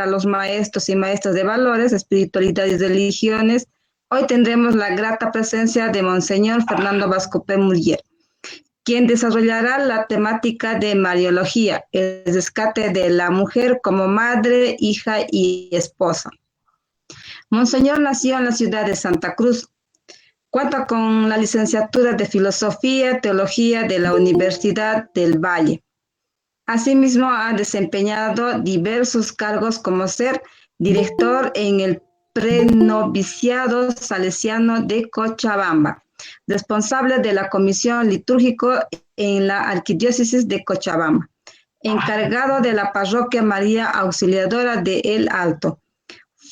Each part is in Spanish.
a los maestros y maestras de valores, espiritualidad y religiones. Hoy tendremos la grata presencia de Monseñor Fernando Bascopé Muriel, quien desarrollará la temática de Mariología, el rescate de la mujer como madre, hija y esposa. Monseñor nació en la ciudad de Santa Cruz. Cuenta con la licenciatura de Filosofía, Teología de la Universidad del Valle. Asimismo, ha desempeñado diversos cargos como ser director en el prenoviciado salesiano de Cochabamba, responsable de la comisión litúrgica en la arquidiócesis de Cochabamba, encargado de la parroquia María Auxiliadora de El Alto.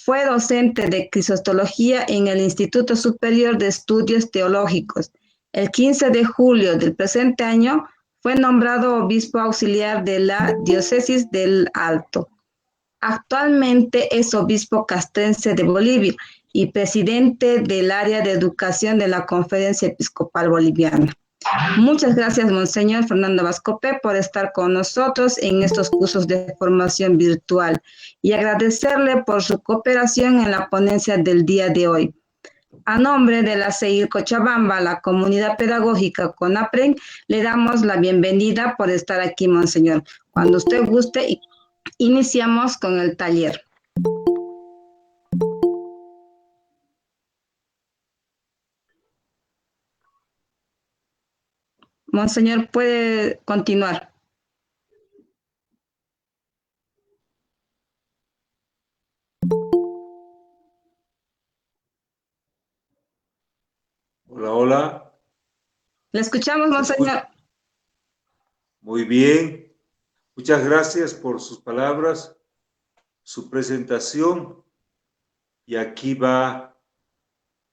Fue docente de Cristología en el Instituto Superior de Estudios Teológicos. El 15 de julio del presente año fue nombrado obispo auxiliar de la Diócesis del Alto. Actualmente es obispo castrense de Bolivia y presidente del área de educación de la Conferencia Episcopal Boliviana. Muchas gracias, Monseñor Fernando Bascopé, por estar con nosotros en estos cursos de formación virtual y agradecerle por su cooperación en la ponencia del día de hoy. A nombre de la CEIR Cochabamba, la comunidad pedagógica CONAPREN, le damos la bienvenida por estar aquí, Monseñor. Cuando usted guste, iniciamos con el taller. Monseñor, puede continuar. Hola, hola. Le escuchamos, Monseñor. Muy bien. Muchas gracias por sus palabras, su presentación. Y aquí va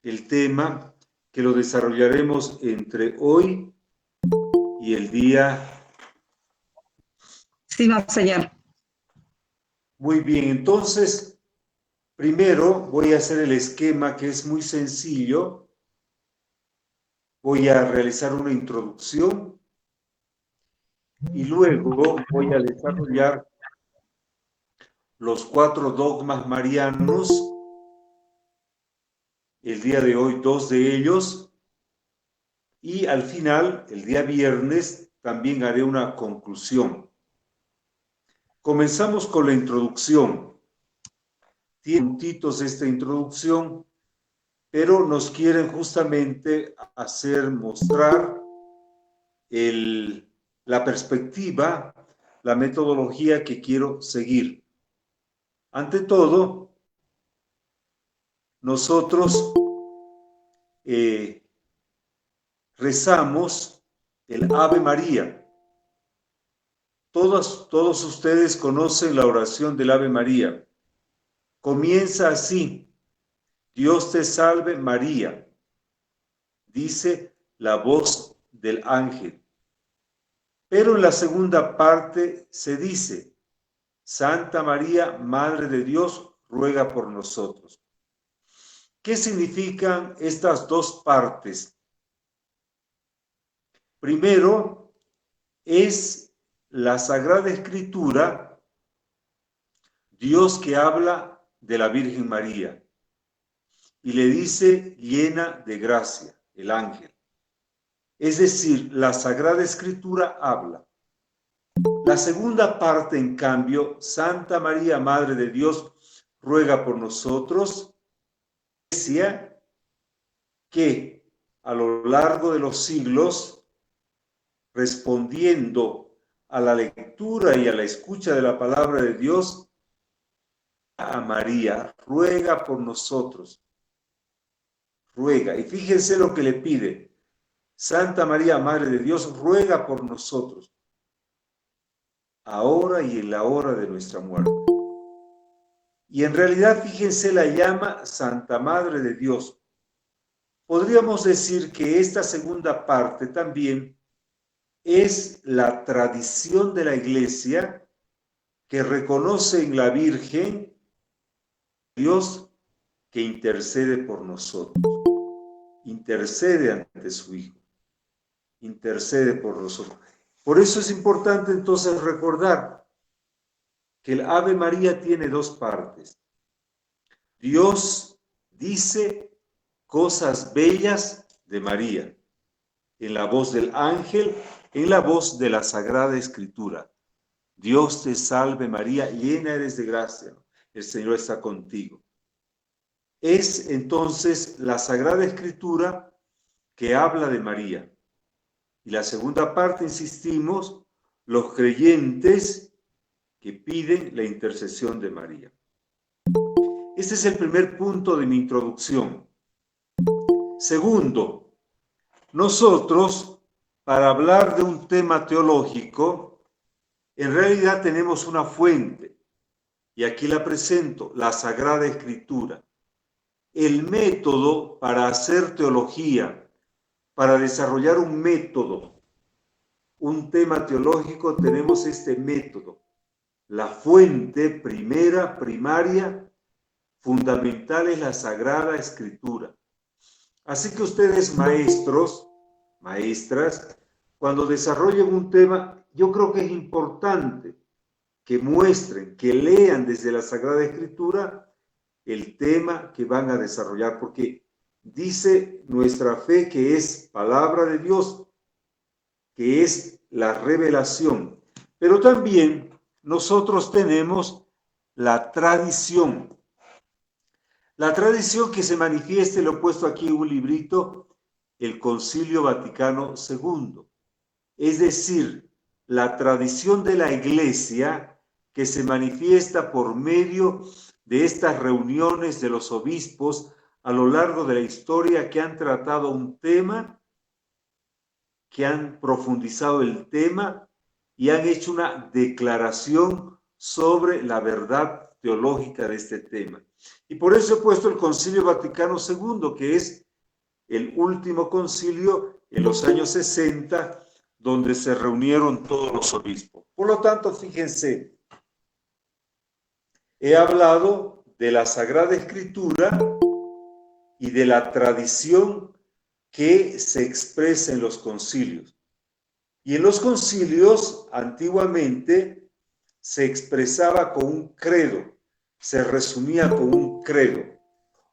el tema que lo desarrollaremos entre hoy y el día. Sí, Monseñor. Muy bien, entonces, primero voy a hacer el esquema que es muy sencillo. Voy a realizar una introducción y luego voy a desarrollar los 4 dogmas marianos. El día de hoy 2 de ellos, y al final, el día viernes, también haré una conclusión. Comenzamos con la introducción. Tiene puntitos esta introducción, pero nos quieren justamente hacer mostrar la perspectiva, la metodología que quiero seguir. Ante todo, nosotros rezamos el Ave María. Todos ustedes conocen la oración del Ave María. Comienza así: Dios te salve María, dice la voz del ángel. Pero en la segunda parte se dice: Santa María, Madre de Dios, ruega por nosotros. ¿Qué significan estas dos partes? Primero, es la Sagrada Escritura, Dios que habla de la Virgen María y le dice llena de gracia, el ángel. Es decir, la Sagrada Escritura habla. La segunda parte, en cambio, Santa María, Madre de Dios, ruega por nosotros, decía que a lo largo de los siglos, respondiendo a la lectura y a la escucha de la palabra de Dios, a María, ruega por nosotros, ruega. Y fíjense lo que le pide: Santa María, Madre de Dios, ruega por nosotros, ahora y en la hora de nuestra muerte. Y en realidad, fíjense, la llama Santa Madre de Dios. Podríamos decir que esta segunda parte también es la tradición de la Iglesia que reconoce en la Virgen Dios que intercede por nosotros, intercede ante su Hijo, intercede por nosotros. Por eso es importante entonces recordar que el Ave María tiene dos partes. Dios dice cosas bellas de María, en la voz del ángel, en la voz de la Sagrada Escritura. Dios te salve María, llena eres de gracia, el Señor está contigo. Es entonces la Sagrada Escritura que habla de María. Y la segunda parte, insistimos, los creyentes que piden la intercesión de María. Este es el primer punto de mi introducción. Segundo, nosotros, para hablar de un tema teológico, en realidad tenemos una fuente, y aquí la presento, la Sagrada Escritura. El método para hacer teología, para desarrollar un método, un tema teológico, tenemos este método. La fuente primera, primaria, fundamental es la Sagrada Escritura. Así que ustedes, maestros, maestras, cuando desarrollen un tema, yo creo que es importante que muestren, que lean desde la Sagrada Escritura el tema que van a desarrollar, porque dice nuestra fe que es palabra de Dios, que es la revelación. Pero también nosotros tenemos la tradición. La tradición que se manifiesta, lo he puesto aquí en un librito, el Concilio Vaticano II. Es decir, la tradición de la Iglesia que se manifiesta por medio de estas reuniones de los obispos a lo largo de la historia que han tratado un tema, que han profundizado el tema y han hecho una declaración sobre la verdad teológica de este tema. Y por eso he puesto el Concilio Vaticano II, que es el último concilio en los años 60, donde se reunieron todos los obispos. Por lo tanto, fíjense, he hablado de la Sagrada Escritura y de la tradición que se expresa en los concilios. Y en los concilios, antiguamente, se expresaba con un credo, se resumía con un credo,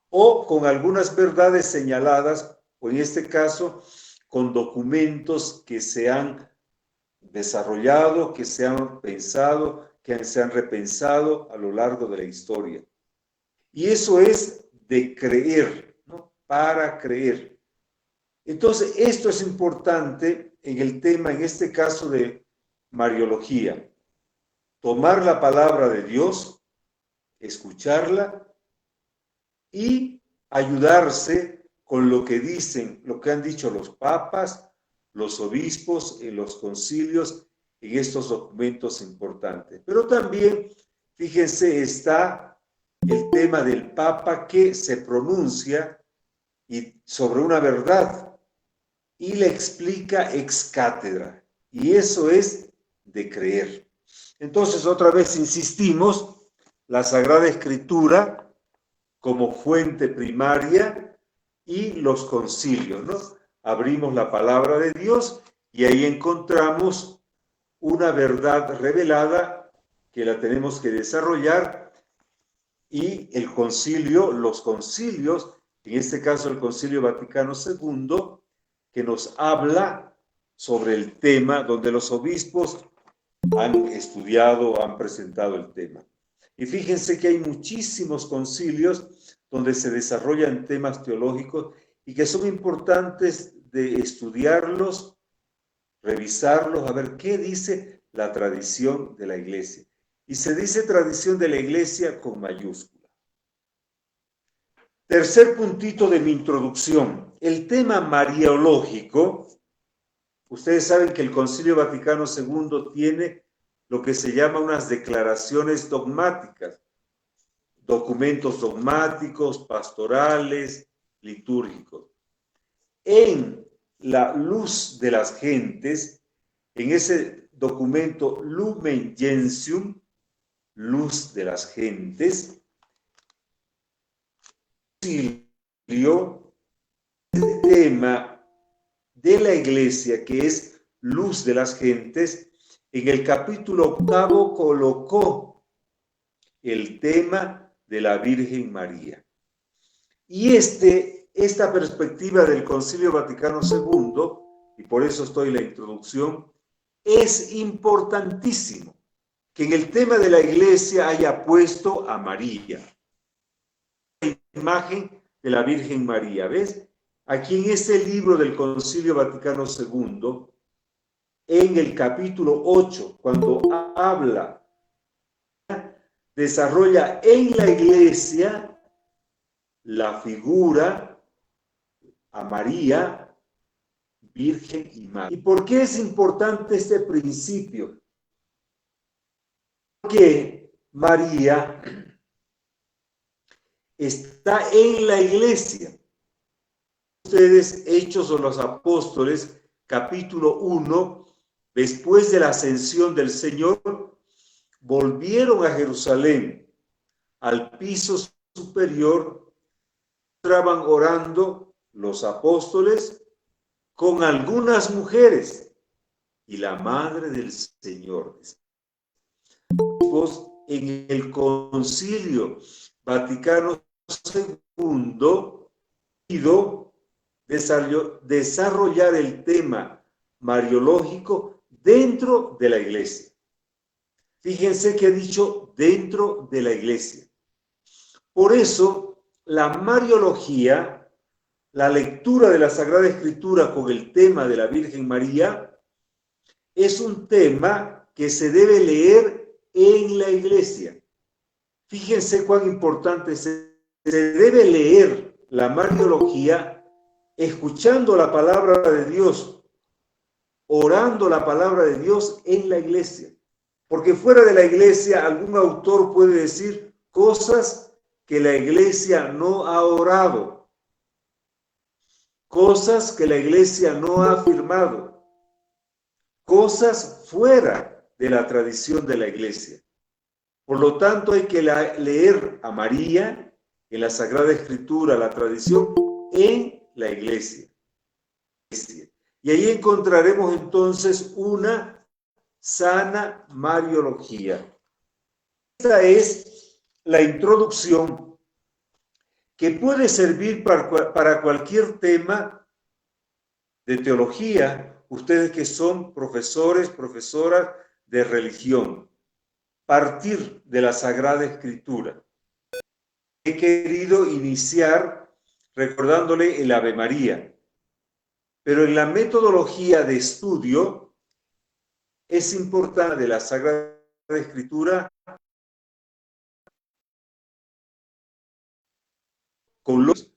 o con algunas verdades señaladas, o en este caso, con documentos que se han desarrollado, que se han pensado, que se han repensado a lo largo de la historia. Y eso es de creer, ¿no? Para creer. Entonces, esto es importante en el tema, en este caso de Mariología. Tomar la palabra de Dios, escucharla y ayudarse con lo que dicen, lo que han dicho los papas, los obispos en los concilios, en estos documentos importantes. Pero también, fíjense, está el tema del Papa que se pronuncia y sobre una verdad y le explica ex cátedra. Y eso es de creer. Entonces, otra vez insistimos, la Sagrada Escritura como fuente primaria y los concilios, ¿no? Abrimos la palabra de Dios y ahí encontramos una verdad revelada que la tenemos que desarrollar, y el concilio, los concilios, en este caso el Concilio Vaticano II, que nos habla sobre el tema, donde los obispos han estudiado, han presentado el tema. Y fíjense que hay muchísimos concilios donde se desarrollan temas teológicos y que son importantes de estudiarlos, revisarlos, a ver qué dice la tradición de la Iglesia. Y se dice tradición de la Iglesia con mayúscula. Tercer puntito de mi introducción, el tema mariológico. Ustedes saben que el Concilio Vaticano II tiene lo que se llama unas declaraciones dogmáticas, documentos dogmáticos, pastorales, litúrgicos. En la luz de las gentes, en ese documento Lumen Gentium, luz de las gentes, el tema de la Iglesia, que es luz de las gentes, en el capítulo 8 colocó el tema de la Virgen María. Y esta perspectiva del Concilio Vaticano II, y por eso estoy en la introducción, es importantísimo que en el tema de la Iglesia haya puesto a María, la imagen de la Virgen María. ¿Ves? Aquí en este libro del Concilio Vaticano II, en el capítulo 8, cuando habla, desarrolla en la Iglesia la figura a María, Virgen y Madre. ¿Y por qué es importante este principio? Porque María está en la Iglesia. Ustedes, Hechos de los Apóstoles, capítulo 1, después de la ascensión del Señor, volvieron a Jerusalén, al piso superior, estaban orando los apóstoles con algunas mujeres y la madre del Señor. En el Concilio Vaticano II, desarrollar el tema mariológico dentro de la Iglesia. Fíjense que he dicho dentro de la Iglesia. Por eso, la mariología, la lectura de la Sagrada Escritura con el tema de la Virgen María, es un tema que se debe leer en la Iglesia. Fíjense cuán importante se debe leer la mariología escuchando la palabra de Dios, orando la palabra de Dios en la Iglesia. Porque fuera de la Iglesia algún autor puede decir cosas que la Iglesia no ha orado, cosas que la Iglesia no ha afirmado, cosas fuera de la tradición de la Iglesia. Por lo tanto, hay que leer a María en la Sagrada Escritura, la tradición, en la Iglesia. Y ahí encontraremos entonces una sana mariología. Esta es la introducción que puede servir para cualquier tema de teología, ustedes que son profesores, profesoras de religión. Partir de la Sagrada Escritura. He querido iniciar recordándole el Ave María, pero en la metodología de estudio es importante de la Sagrada Escritura con los...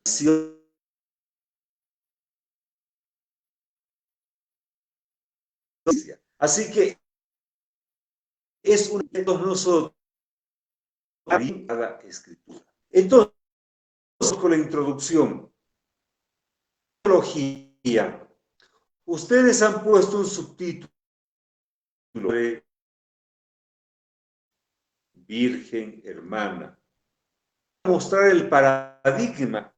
Así que es un de nosotros la Escritura. Entonces, con la introducción, teología, ustedes han puesto un subtítulo de Virgen Hermana. Mostrar el paradigma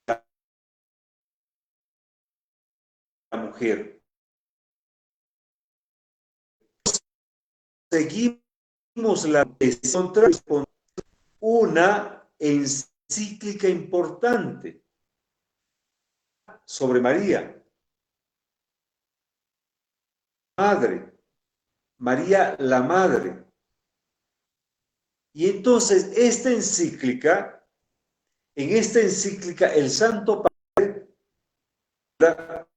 de la mujer. Seguimos la una encíclica importante sobre María. Madre, María la Madre. Y entonces en esta encíclica el Santo Padre, la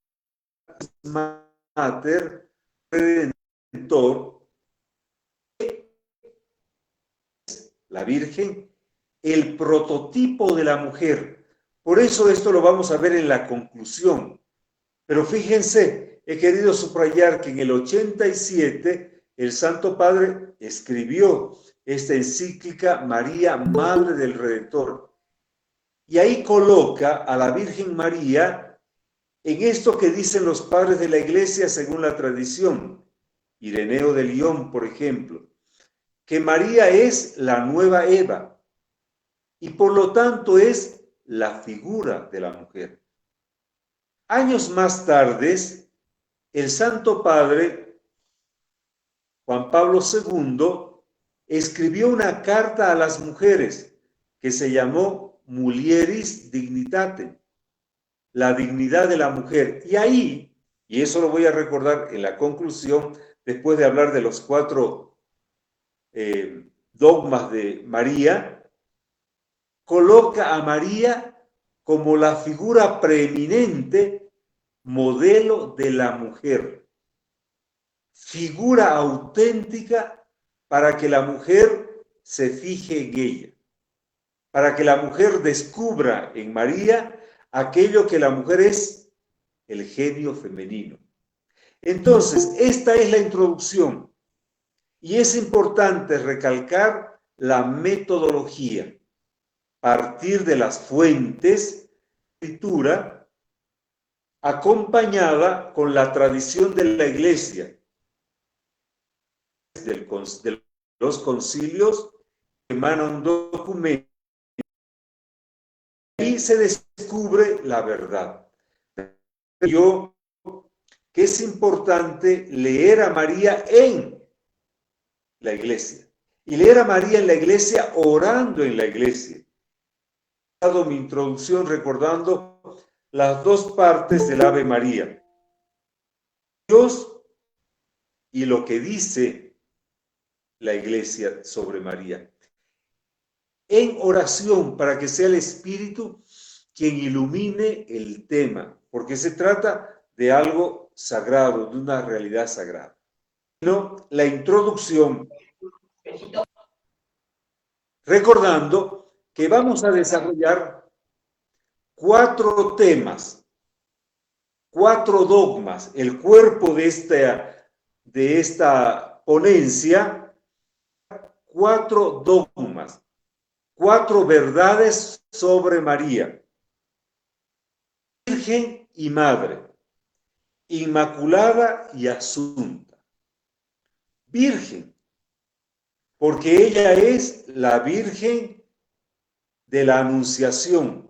Mater Redentor, la Virgen, el prototipo de la mujer. Por eso esto lo vamos a ver en la conclusión. Pero fíjense, he querido subrayar que en el 87 el Santo Padre escribió esta encíclica María, Madre del Redentor. Y ahí coloca a la Virgen María en esto que dicen los padres de la Iglesia según la tradición. Ireneo de Lyon, por ejemplo, que María es la nueva Eva y por lo tanto es la figura de la mujer. Años más tarde, el Santo Padre Juan Pablo II escribió una carta a las mujeres que se llamó Mulieris Dignitate, la dignidad de la mujer. Y ahí, y eso lo voy a recordar en la conclusión, después de hablar de los 4 dogmas de María, coloca a María como la figura preeminente, modelo de la mujer, figura auténtica para que la mujer se fije en ella, para que la mujer descubra en María aquello que la mujer es, el genio femenino. Entonces, esta es la introducción y es importante recalcar la metodología, partir de las fuentes de escritura, acompañada con la tradición de la Iglesia, de los concilios, emana un documento y se descubre la verdad. Yo que es importante leer a María en la iglesia y leer a María en la iglesia orando en la iglesia. He dado mi introducción recordando las 2 partes del Ave María. Dios y lo que dice la iglesia sobre María. En oración para que sea el Espíritu quien ilumine el tema, porque se trata de algo sagrado, de una realidad sagrada. ¿No? La introducción, recordando que vamos a desarrollar 4 temas, 4 dogmas, el cuerpo de esta ponencia, 4 dogmas, 4 verdades sobre María, Virgen y Madre, Inmaculada y Asunta. Virgen, porque ella es la Virgen de la Anunciación.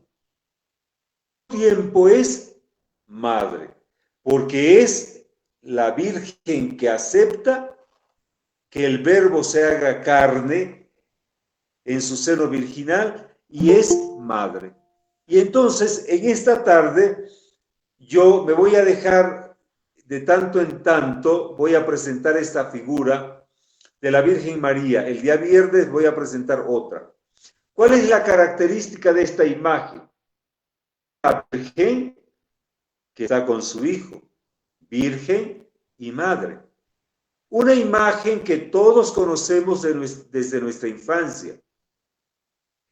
Al mismo tiempo es Madre, porque es la Virgen que acepta que el Verbo se haga carne en su seno virginal y es Madre. Y entonces, en esta tarde, yo me voy a dejar de tanto en tanto, voy a presentar esta figura de la Virgen María. El día viernes voy a presentar otra. ¿Cuál es la característica de esta imagen? La Virgen que está con su Hijo, Virgen y Madre. Una imagen que todos conocemos desde nuestra infancia.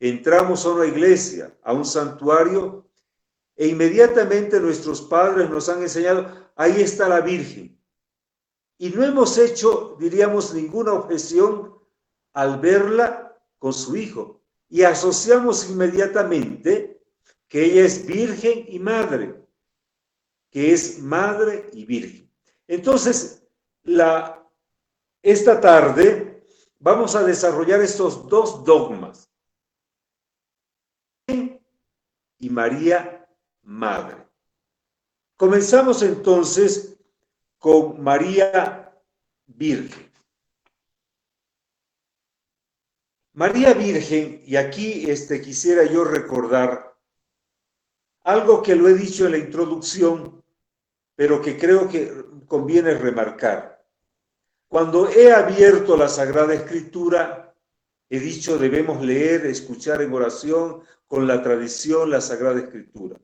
Entramos a una iglesia, a un santuario, e inmediatamente nuestros padres nos han enseñado, ahí está la Virgen. Y no hemos hecho, diríamos, ninguna objeción al verla con su Hijo. Y asociamos inmediatamente que ella es Virgen y Madre, que es Madre y Virgen. Entonces, esta tarde vamos a desarrollar estos 2 dogmas. Y María Madre. Comenzamos entonces con María Virgen. María Virgen, y aquí quisiera yo recordar algo que lo he dicho en la introducción, pero que creo que conviene remarcar. Cuando he abierto la Sagrada Escritura, he dicho debemos leer, escuchar en oración con la tradición la Sagrada Escritura.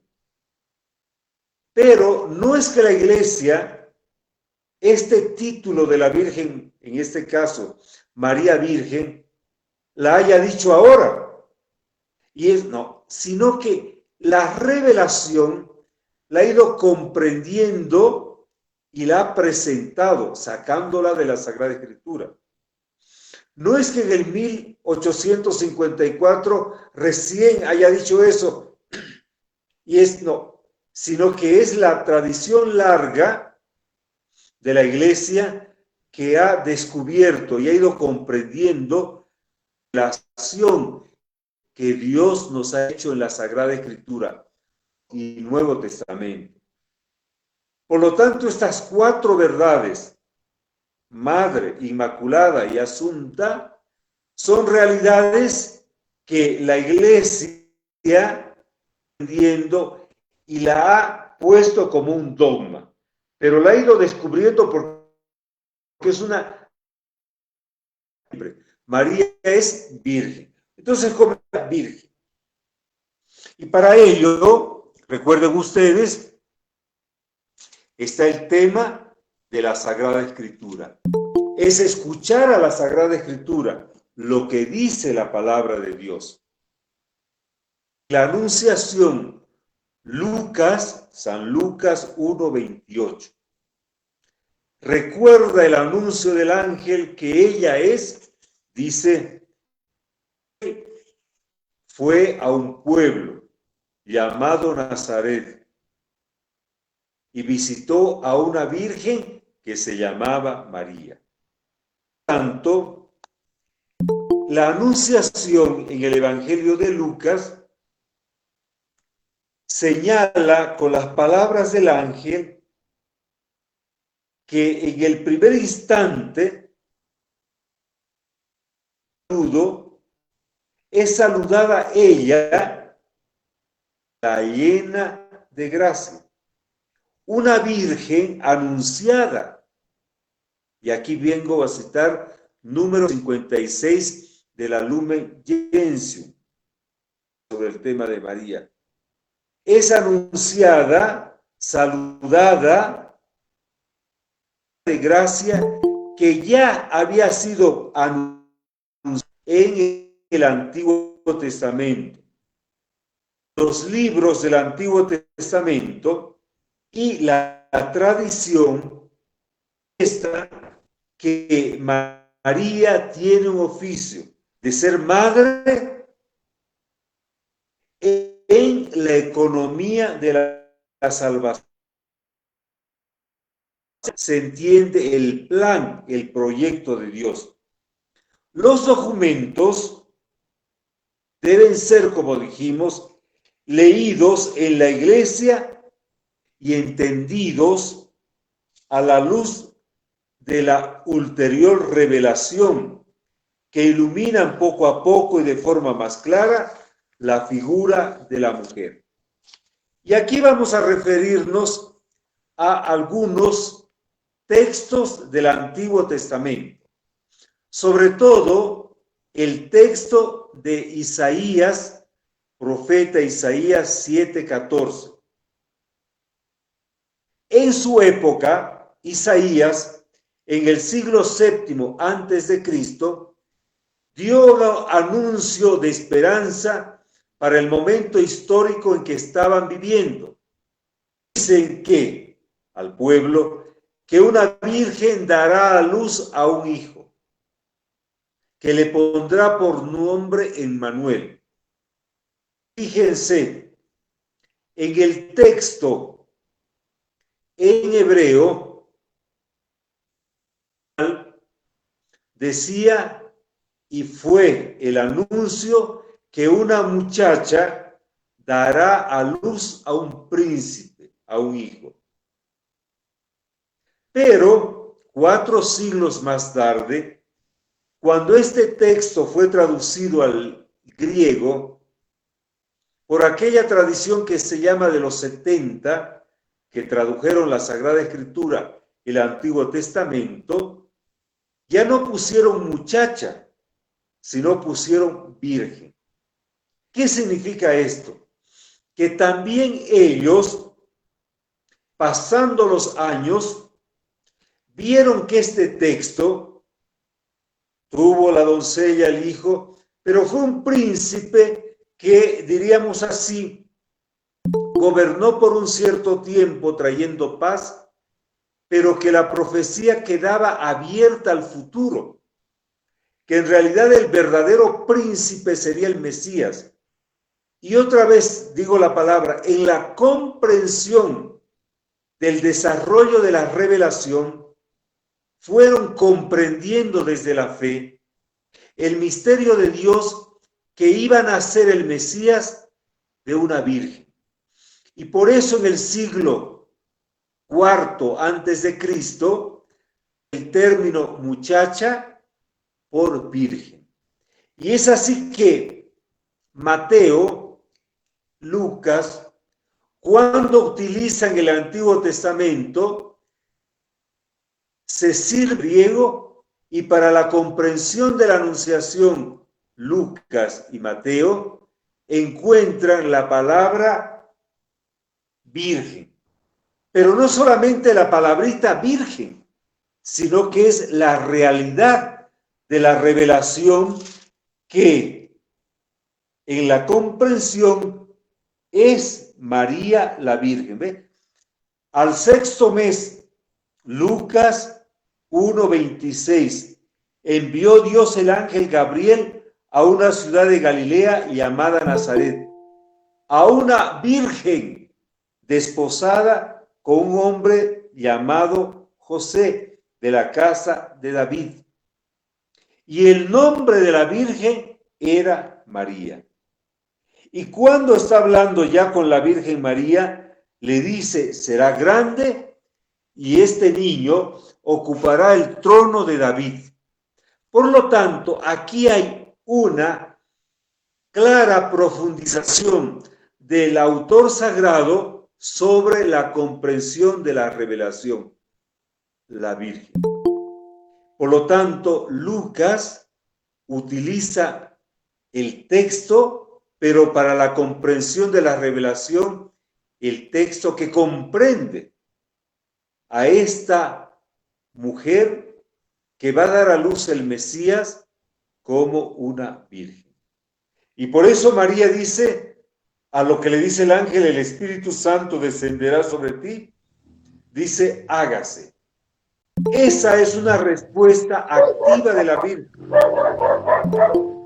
Pero no es que la Iglesia, este título de la Virgen, en este caso, María Virgen, la haya dicho ahora. No, sino que la revelación la ha ido comprendiendo y la ha presentado, sacándola de la Sagrada Escritura. No es que en el 1854 recién haya dicho eso, sino que es la tradición larga de la Iglesia que ha descubierto y ha ido comprendiendo la acción que Dios nos ha hecho en la Sagrada Escritura y Nuevo Testamento. Por lo tanto, estas 4 verdades Madre Inmaculada y Asunta, son realidades que la Iglesia está entendiendo y la ha puesto como un dogma, pero la ha ido descubriendo porque es una... María es virgen. Entonces, ¿cómo es virgen? Y para ello, recuerden ustedes, está el tema de la Sagrada Escritura. Es escuchar a la Sagrada Escritura, lo que dice la palabra de Dios. La Anunciación, San Lucas 1:28. Recuerda el anuncio del ángel que ella es, dice, fue a un pueblo llamado Nazaret y visitó a una virgen que se llamaba María. Por tanto, la anunciación en el Evangelio de Lucas señala con las palabras del ángel que en el primer instante es saludada ella, la llena de gracia, una virgen anunciada. Y aquí vengo a citar número 56 de la Lumen Gentium sobre el tema de María. Es anunciada, saludada de gracia que ya había sido anunciada en el Antiguo Testamento. Los libros del Antiguo Testamento y la tradición muestra que María tiene un oficio de ser madre en la economía de la salvación. Se entiende el plan, el proyecto de Dios. Los documentos deben ser, como dijimos, leídos en la iglesia y entendidos a la luz de la ulterior revelación que iluminan poco a poco y de forma más clara la figura de la mujer. Y aquí vamos a referirnos a algunos textos del Antiguo Testamento, sobre todo el texto de Isaías, profeta Isaías 7:14. En su época, Isaías, en el siglo VII antes de Cristo, dio un anuncio de esperanza para el momento histórico en que estaban viviendo. Dicen que al pueblo que una virgen dará a luz a un hijo, que le pondrá por nombre Emmanuel. Fíjense, en el texto en hebreo decía, y fue el anuncio que una muchacha dará a luz a un príncipe, a un hijo. Pero 4 siglos más tarde, cuando este texto fue traducido al griego, por aquella tradición que se llama de los 70, que tradujeron la Sagrada Escritura y el Antiguo Testamento, ya no pusieron muchacha, sino pusieron virgen. ¿Qué significa esto? Que también ellos, pasando los años, vieron que este texto tuvo la doncella, el hijo, pero fue un príncipe que, diríamos así, gobernó por un cierto tiempo trayendo paz, pero que la profecía quedaba abierta al futuro, que en realidad el verdadero príncipe sería el Mesías. Y otra vez digo la palabra, en la comprensión del desarrollo de la revelación, fueron comprendiendo desde la fe el misterio de Dios que iba a nacer el Mesías de una virgen. Y por eso en el siglo IV antes de Cristo, el término muchacha por virgen. Y es así que Mateo, Lucas, cuando utilizan el Antiguo Testamento, se sirve griego, y para la comprensión de la Anunciación, Lucas y Mateo encuentran la palabra virgen. Pero no solamente la palabrita virgen, sino que es la realidad de la revelación que en la comprensión es María la Virgen. ¿Ve? Al sexto mes, Lucas 1:26, envió Dios el ángel Gabriel a una ciudad de Galilea llamada Nazaret, a una virgen desposada con un hombre llamado José, de la casa de David. Y el nombre de la virgen era María. Y cuando está hablando ya con la Virgen María, le dice, será grande y este niño ocupará el trono de David. Por lo tanto, aquí hay una clara profundización del autor sagrado sobre la comprensión de la revelación, la Virgen. Por lo tanto, Lucas utiliza el texto, pero para la comprensión de la revelación, el texto que comprende a esta mujer que va a dar a luz el Mesías como una virgen. Y por eso María dice, a lo que le dice el ángel, el Espíritu Santo descenderá sobre ti, dice, hágase. Esa es una respuesta activa de la Virgen.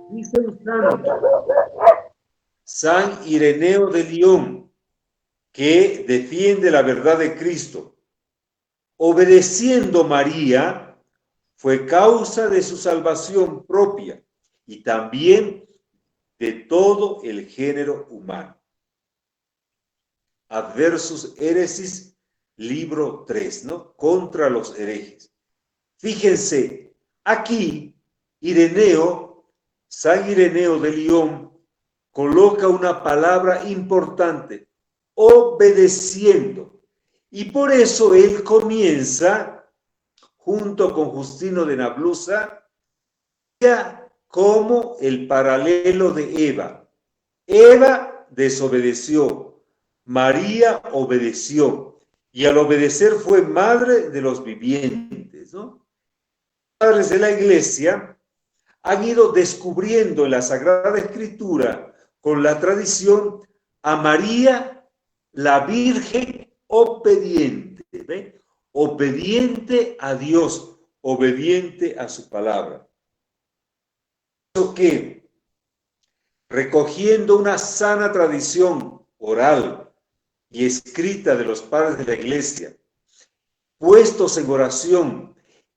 Dice un santo, San Ireneo de Lyon, que defiende la verdad de Cristo. Obedeciendo María, fue causa de su salvación propia y también de todo el género humano. Adversus Heresis, libro 3, ¿no? Contra los herejes. Fíjense, aquí Ireneo, San Ireneo de Lyon, coloca una palabra importante, obedeciendo. Y por eso él comienza, junto con Justino de Nablusa, como el paralelo de Eva. Eva desobedeció, María obedeció, y al obedecer fue madre de los vivientes, ¿no? Los padres de la Iglesia han ido descubriendo en la Sagrada Escritura, con la tradición, a María, la Virgen obediente, ¿ve? Obediente a Dios, obediente a su palabra. Eso que, recogiendo una sana tradición oral y escrita de los padres de la Iglesia, puestos en oración,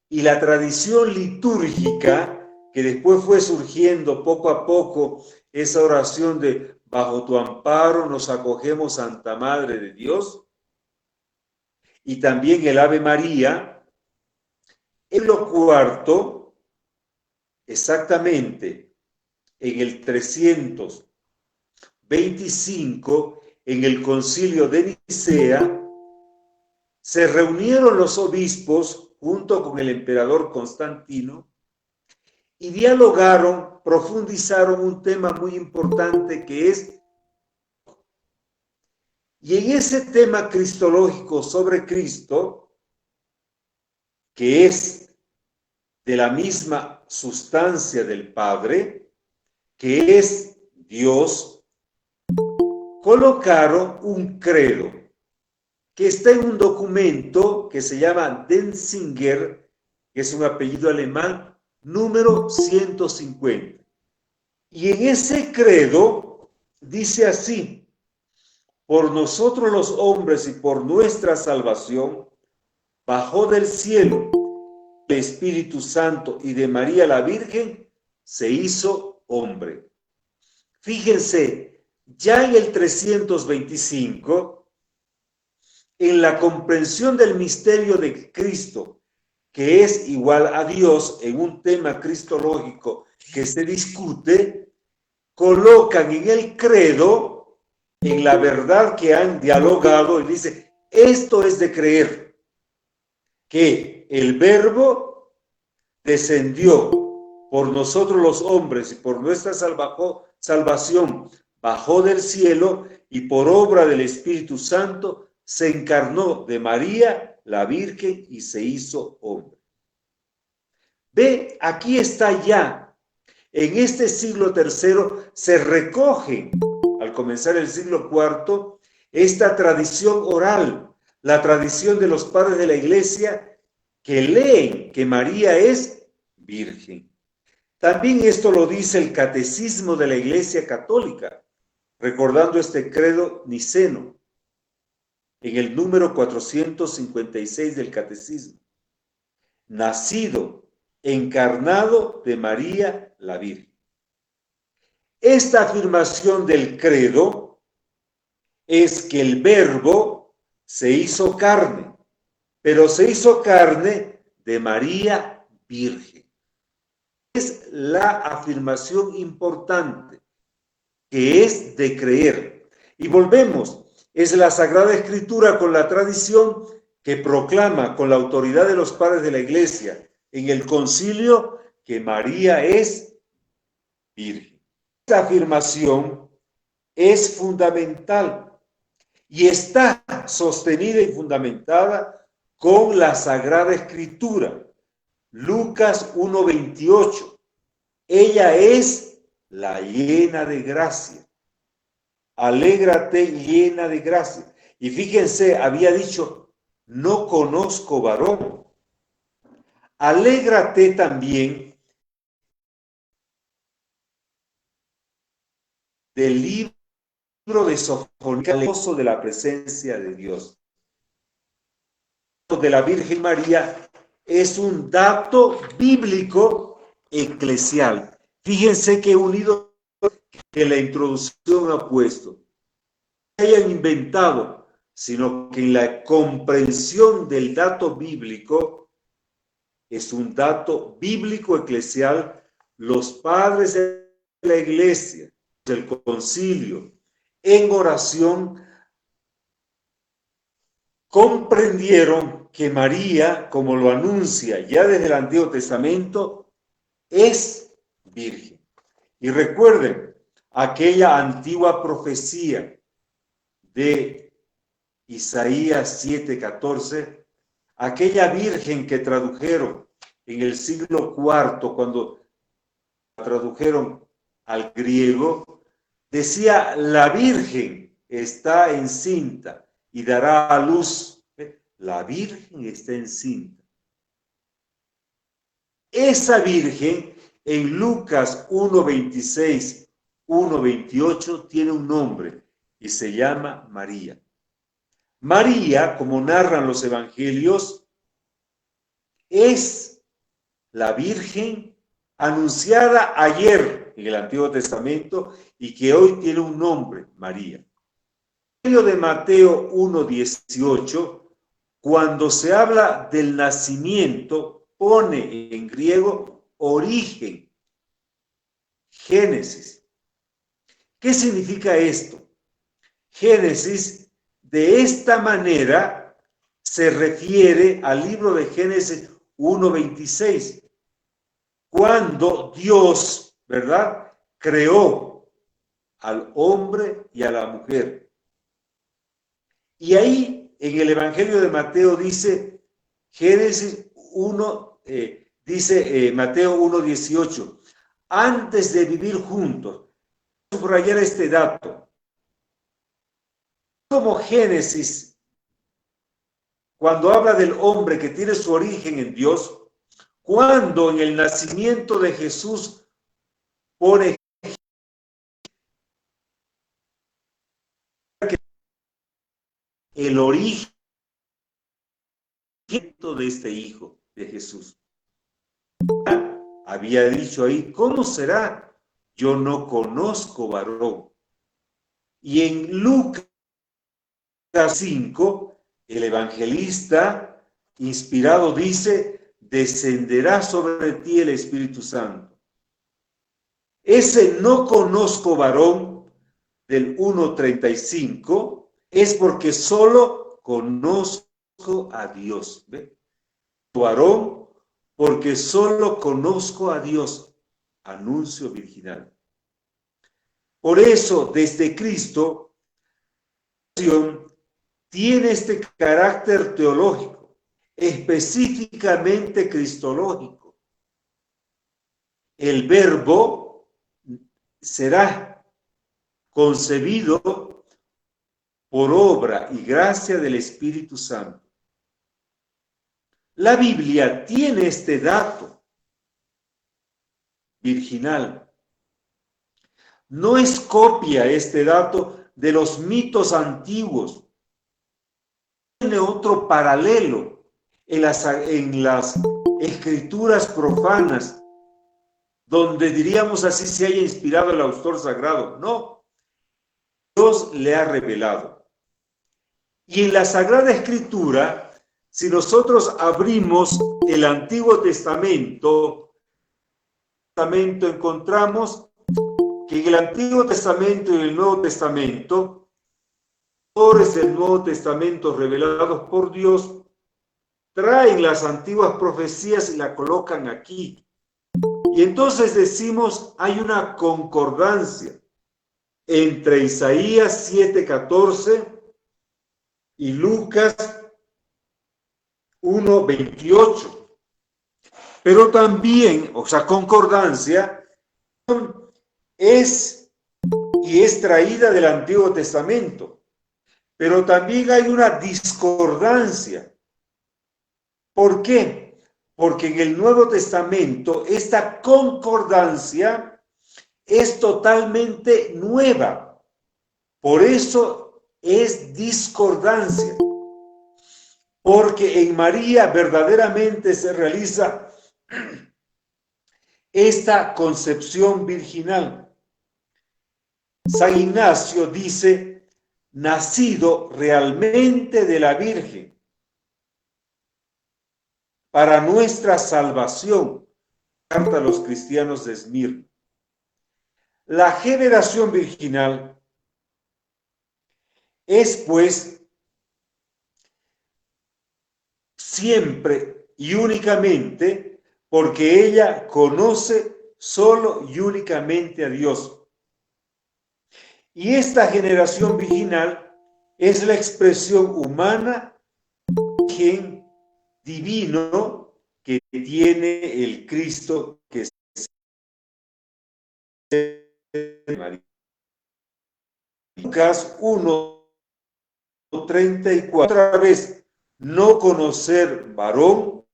y la tradición litúrgica que después fue surgiendo poco a poco, esa oración de bajo tu amparo nos acogemos, Santa Madre de Dios, y también el Ave María, en lo cuarto, exactamente en el 325, en el Concilio de Nicea, se reunieron los obispos junto con el emperador Constantino y dialogaron, profundizaron un tema muy importante que es, y en ese tema cristológico sobre Cristo, que es de la misma sustancia del Padre, que es Dios, colocaron un credo que está en un documento que se llama Denzinger, que es un apellido alemán, número 150. Y en ese credo dice así: por nosotros los hombres y por nuestra salvación, bajó del cielo el Espíritu Santo y de María la Virgen se hizo hombre. Fíjense, ya en el 325, en la comprensión del misterio de Cristo, que es igual a Dios en un tema cristológico que se discute, colocan en el credo, en la verdad que han dialogado, y dice, esto es de creer, que el Verbo descendió por nosotros los hombres y por nuestra salvación, bajó del cielo y por obra del Espíritu Santo se encarnó de María, la Virgen, y se hizo hombre. Ve, aquí está ya. En este siglo III se recoge, al comenzar el siglo IV, esta tradición oral, la tradición de los padres de la Iglesia que leen que María es virgen. También esto lo dice el Catecismo de la Iglesia Católica, recordando este credo niceno, en el número 456 del Catecismo. Nacido, encarnado de María la Virgen. Esta afirmación del credo es que el Verbo se hizo carne, pero se hizo carne de María Virgen. Es la afirmación importante, que es de creer. Y volvemos, es la Sagrada Escritura con la tradición que proclama con la autoridad de los padres de la Iglesia en el concilio que María es virgen. Esta afirmación es fundamental y está sostenida y fundamentada con la Sagrada Escritura. Lucas 1:28. Ella es la llena de gracia. Alégrate llena de gracia. Y fíjense, había dicho, no conozco varón. Alégrate también del libro de Sofonías, el gozo de la presencia de Dios. De la Virgen María es un dato bíblico eclesial. Fíjense que unido que la introducción ha puesto, no hayan inventado, sino que en la comprensión del dato bíblico es un dato bíblico eclesial. Los padres de la Iglesia, del concilio, en oración, comprendieron que María, como lo anuncia ya desde el Antiguo Testamento, es virgen. Y recuerden aquella antigua profecía de Isaías 7:14, aquella virgen que tradujeron en el siglo IV, cuando tradujeron al griego, decía, la virgen está encinta y dará a luz. La virgen está encinta. Esa virgen en Lucas 1:26, 1:28 tiene un nombre y se llama María. María, como narran los evangelios, es la virgen anunciada ayer en el Antiguo Testamento y que hoy tiene un nombre, María. En el Evangelio de Mateo 1:18, cuando se habla del nacimiento, pone en griego origen, Génesis. ¿Qué significa esto? Génesis, de esta manera, se refiere al libro de Génesis 1:26, cuando Dios, ¿verdad?, creó al hombre y a la mujer. Y ahí, en el Evangelio de Mateo dice, Génesis 1, Mateo 1:18, antes de vivir juntos. Subrayar este dato. Como Génesis, cuando habla del hombre que tiene su origen en Dios, cuando en el nacimiento de Jesús pone el origen de este hijo de Jesús. Había dicho ahí, ¿cómo será? Yo no conozco varón. Y en Lucas 5, el evangelista inspirado dice, descenderá sobre ti el Espíritu Santo. Ese no conozco varón del 1:35 es porque solo conozco a Dios. ¿Ve? Varón, porque solo conozco a Dios. Anuncio virginal. Por eso, desde Cristo, tiene este carácter teológico, específicamente cristológico. El verbo será concebido por obra y gracia del Espíritu Santo. La Biblia tiene este dato virginal. No es copia este dato de los mitos antiguos. Tiene otro paralelo en las escrituras profanas, donde diríamos así se haya inspirado el autor sagrado. No, Dios le ha revelado. Y en la Sagrada Escritura, si nosotros abrimos el Antiguo Testamento, encontramos que en el Antiguo Testamento y en el Nuevo Testamento, autores del Nuevo Testamento revelados por Dios, traen las antiguas profecías y la colocan aquí. Y entonces decimos, hay una concordancia entre Isaías 7:14 y Lucas 1:28. Pero también, concordancia es traída del Antiguo Testamento. Pero también hay una discordancia. ¿Por qué? Porque en el Nuevo Testamento esta concordancia es totalmente nueva. Por eso es discordancia. Porque en María verdaderamente se realiza esta concepción virginal. San Ignacio dice, nacido realmente de la Virgen, para nuestra salvación, carta a los cristianos de Esmirna. La generación virginal es, pues, siempre y únicamente porque ella conoce solo y únicamente a Dios. Y esta generación virginal es la expresión humana divino que tiene el Cristo que es María. Lucas 1:34. Otra vez, no conocer varón,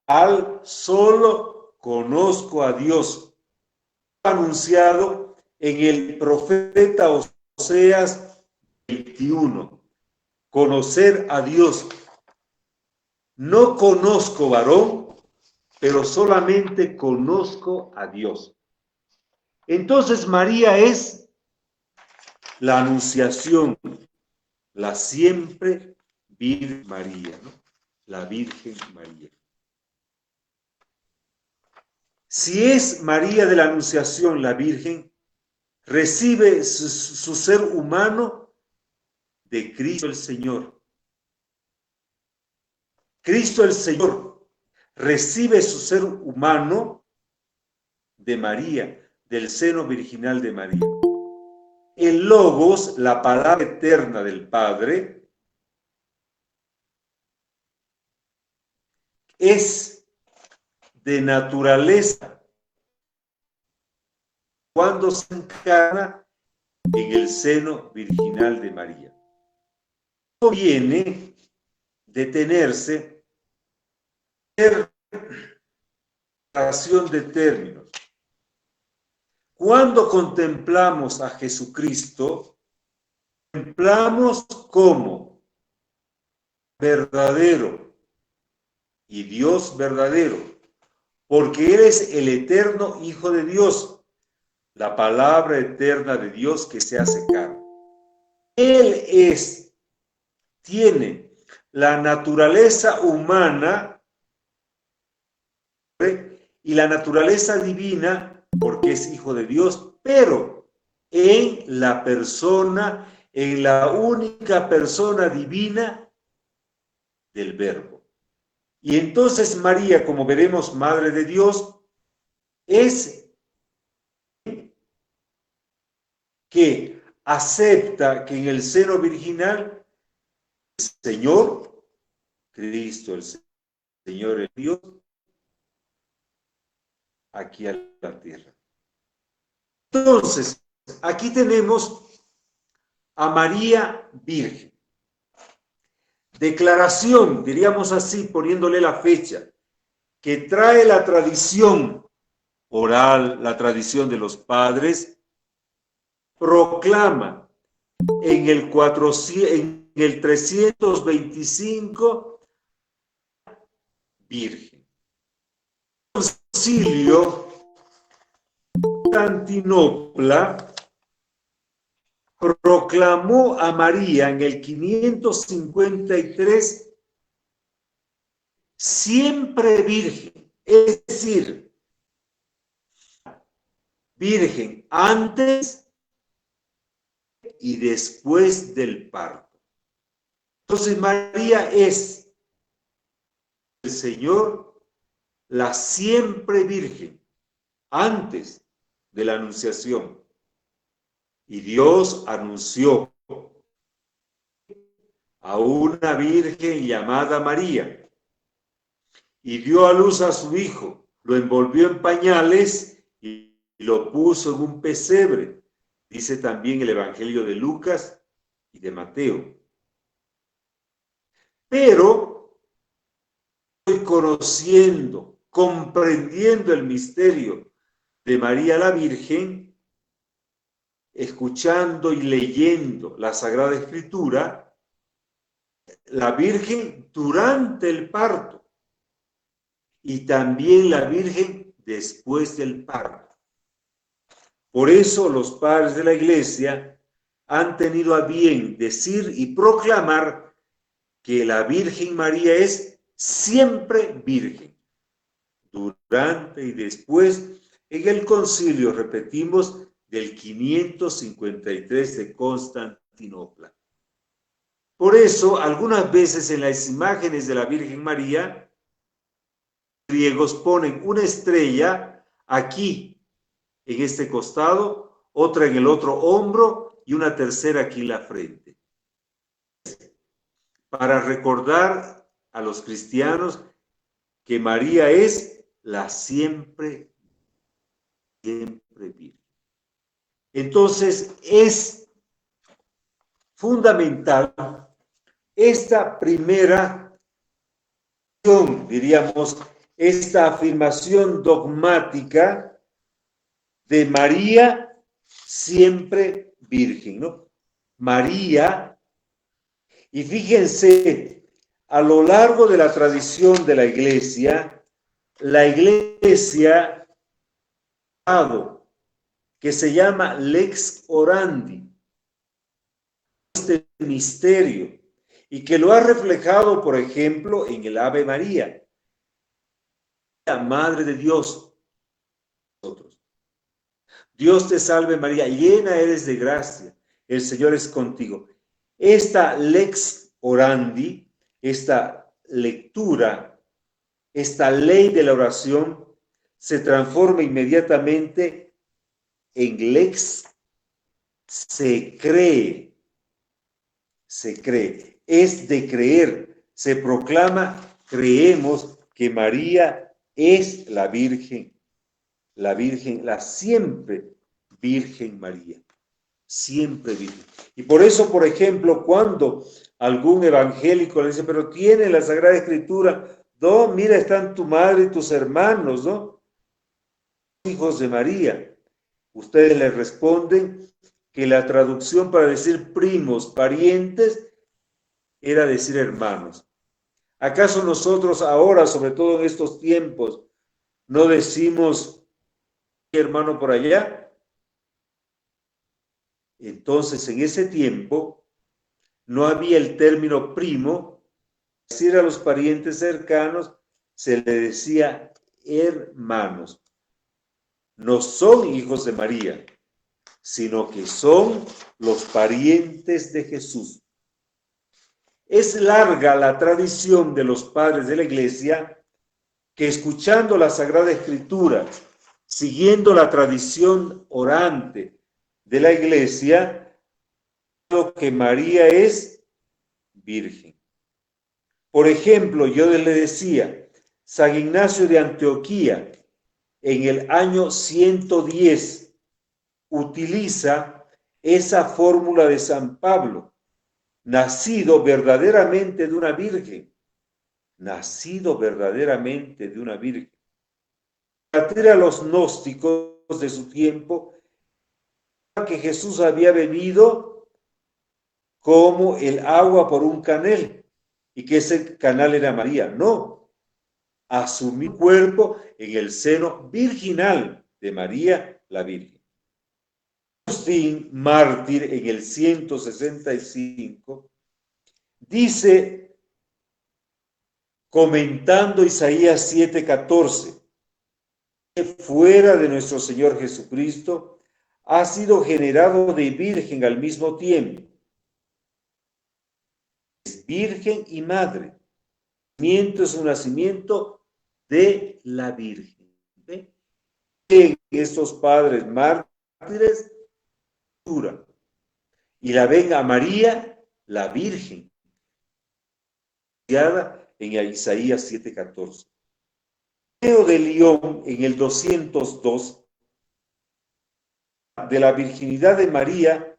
al solo conozco a Dios. Anunciado en el profeta Oseas 21. Conocer a Dios. No conozco varón, pero solamente conozco a Dios. Entonces María es la anunciación, la siempre Virgen María, ¿no? La Virgen María. Si es María de la Anunciación, la Virgen, recibe su ser humano de Cristo el Señor. Cristo el Señor recibe su ser humano de María, del seno virginal de María. El Logos, la palabra eterna del Padre, es de naturaleza cuando se encarna en el seno virginal de María. No viene de tenerse relación de términos. Cuando contemplamos a Jesucristo, contemplamos como verdadero y Dios verdadero, porque Él es el eterno Hijo de Dios, la palabra eterna de Dios que se hace carne. Él tiene la naturaleza humana y la naturaleza divina, porque es hijo de Dios, pero en la persona, en la única persona divina del Verbo. Y entonces María, como veremos, Madre de Dios, es que acepta que en el seno virginal el Señor, Cristo, el Señor, el Dios, aquí a la tierra. Entonces, aquí tenemos a María Virgen. Declaración, diríamos así, poniéndole la fecha, que trae la tradición oral, la tradición de los padres, proclama en el 325 Virgen. El Concilio Constantinopla proclamó a María en el 553 siempre virgen, es decir, virgen antes y después del parto. Entonces María es el Señor, la siempre virgen, antes de la anunciación. Y Dios anunció a una virgen llamada María y dio a luz a su hijo, lo envolvió en pañales y lo puso en un pesebre, dice también el Evangelio de Lucas y de Mateo. Pero estoy conociendo, comprendiendo el misterio de María la Virgen, escuchando y leyendo la Sagrada Escritura, la Virgen durante el parto y también la Virgen después del parto. Por eso los padres de la Iglesia han tenido a bien decir y proclamar que la Virgen María es siempre virgen, durante y después. En el concilio, repetimos, del 553 de Constantinopla. Por eso, algunas veces en las imágenes de la Virgen María, los griegos ponen una estrella aquí, en este costado, otra en el otro hombro y una tercera aquí en la frente. Para recordar a los cristianos que María es la siempre virgen. Entonces es fundamental esta primera, diríamos, esta afirmación dogmática de María siempre virgen, ¿no? María, y fíjense, a lo largo de la tradición de la Iglesia que se llama lex orandi, este misterio, y que lo ha reflejado, por ejemplo, en el Ave María, la Madre de Dios. Nosotros. Dios te salve María, llena eres de gracia, el Señor es contigo. Esta lex orandi, esta lectura, esta ley de la oración, se transforma inmediatamente en lex se cree, es de creer, se proclama, creemos que María es la Virgen, la siempre Virgen María, siempre Virgen. Y por eso, por ejemplo, cuando algún evangélico le dice, pero tiene la Sagrada Escritura, no, mira, están tu madre y tus hermanos, ¿no? Hijos de María. Ustedes le responden que la traducción para decir primos, parientes, era decir hermanos. ¿Acaso nosotros ahora, sobre todo en estos tiempos, no decimos hermano por allá? Entonces, en ese tiempo, no había el término primo. Decir a los parientes cercanos, se le decía hermanos. No son hijos de María, sino que son los parientes de Jesús. Es larga la tradición de los padres de la Iglesia que, escuchando la Sagrada Escritura, siguiendo la tradición orante de la Iglesia, que María es virgen. Por ejemplo, yo le decía, San Ignacio de Antioquía, en el año 110, utiliza esa fórmula de San Pablo: nacido verdaderamente de una virgen, nacido verdaderamente de una virgen. Para a los gnósticos de su tiempo que Jesús había venido como el agua por un canal y que ese canal era María. No, asumió cuerpo en el seno virginal de María la Virgen. Agustín, mártir, en el 165, dice, comentando Isaías 7:14, fuera de nuestro Señor Jesucristo, ha sido generado de virgen al mismo tiempo. Es virgen y madre. El nacimiento es un nacimiento de la Virgen. ¿Ve? Estos padres mártires, y la ven a María, la Virgen, en Isaías 7:14. Leo de León, en el 202, de la virginidad de María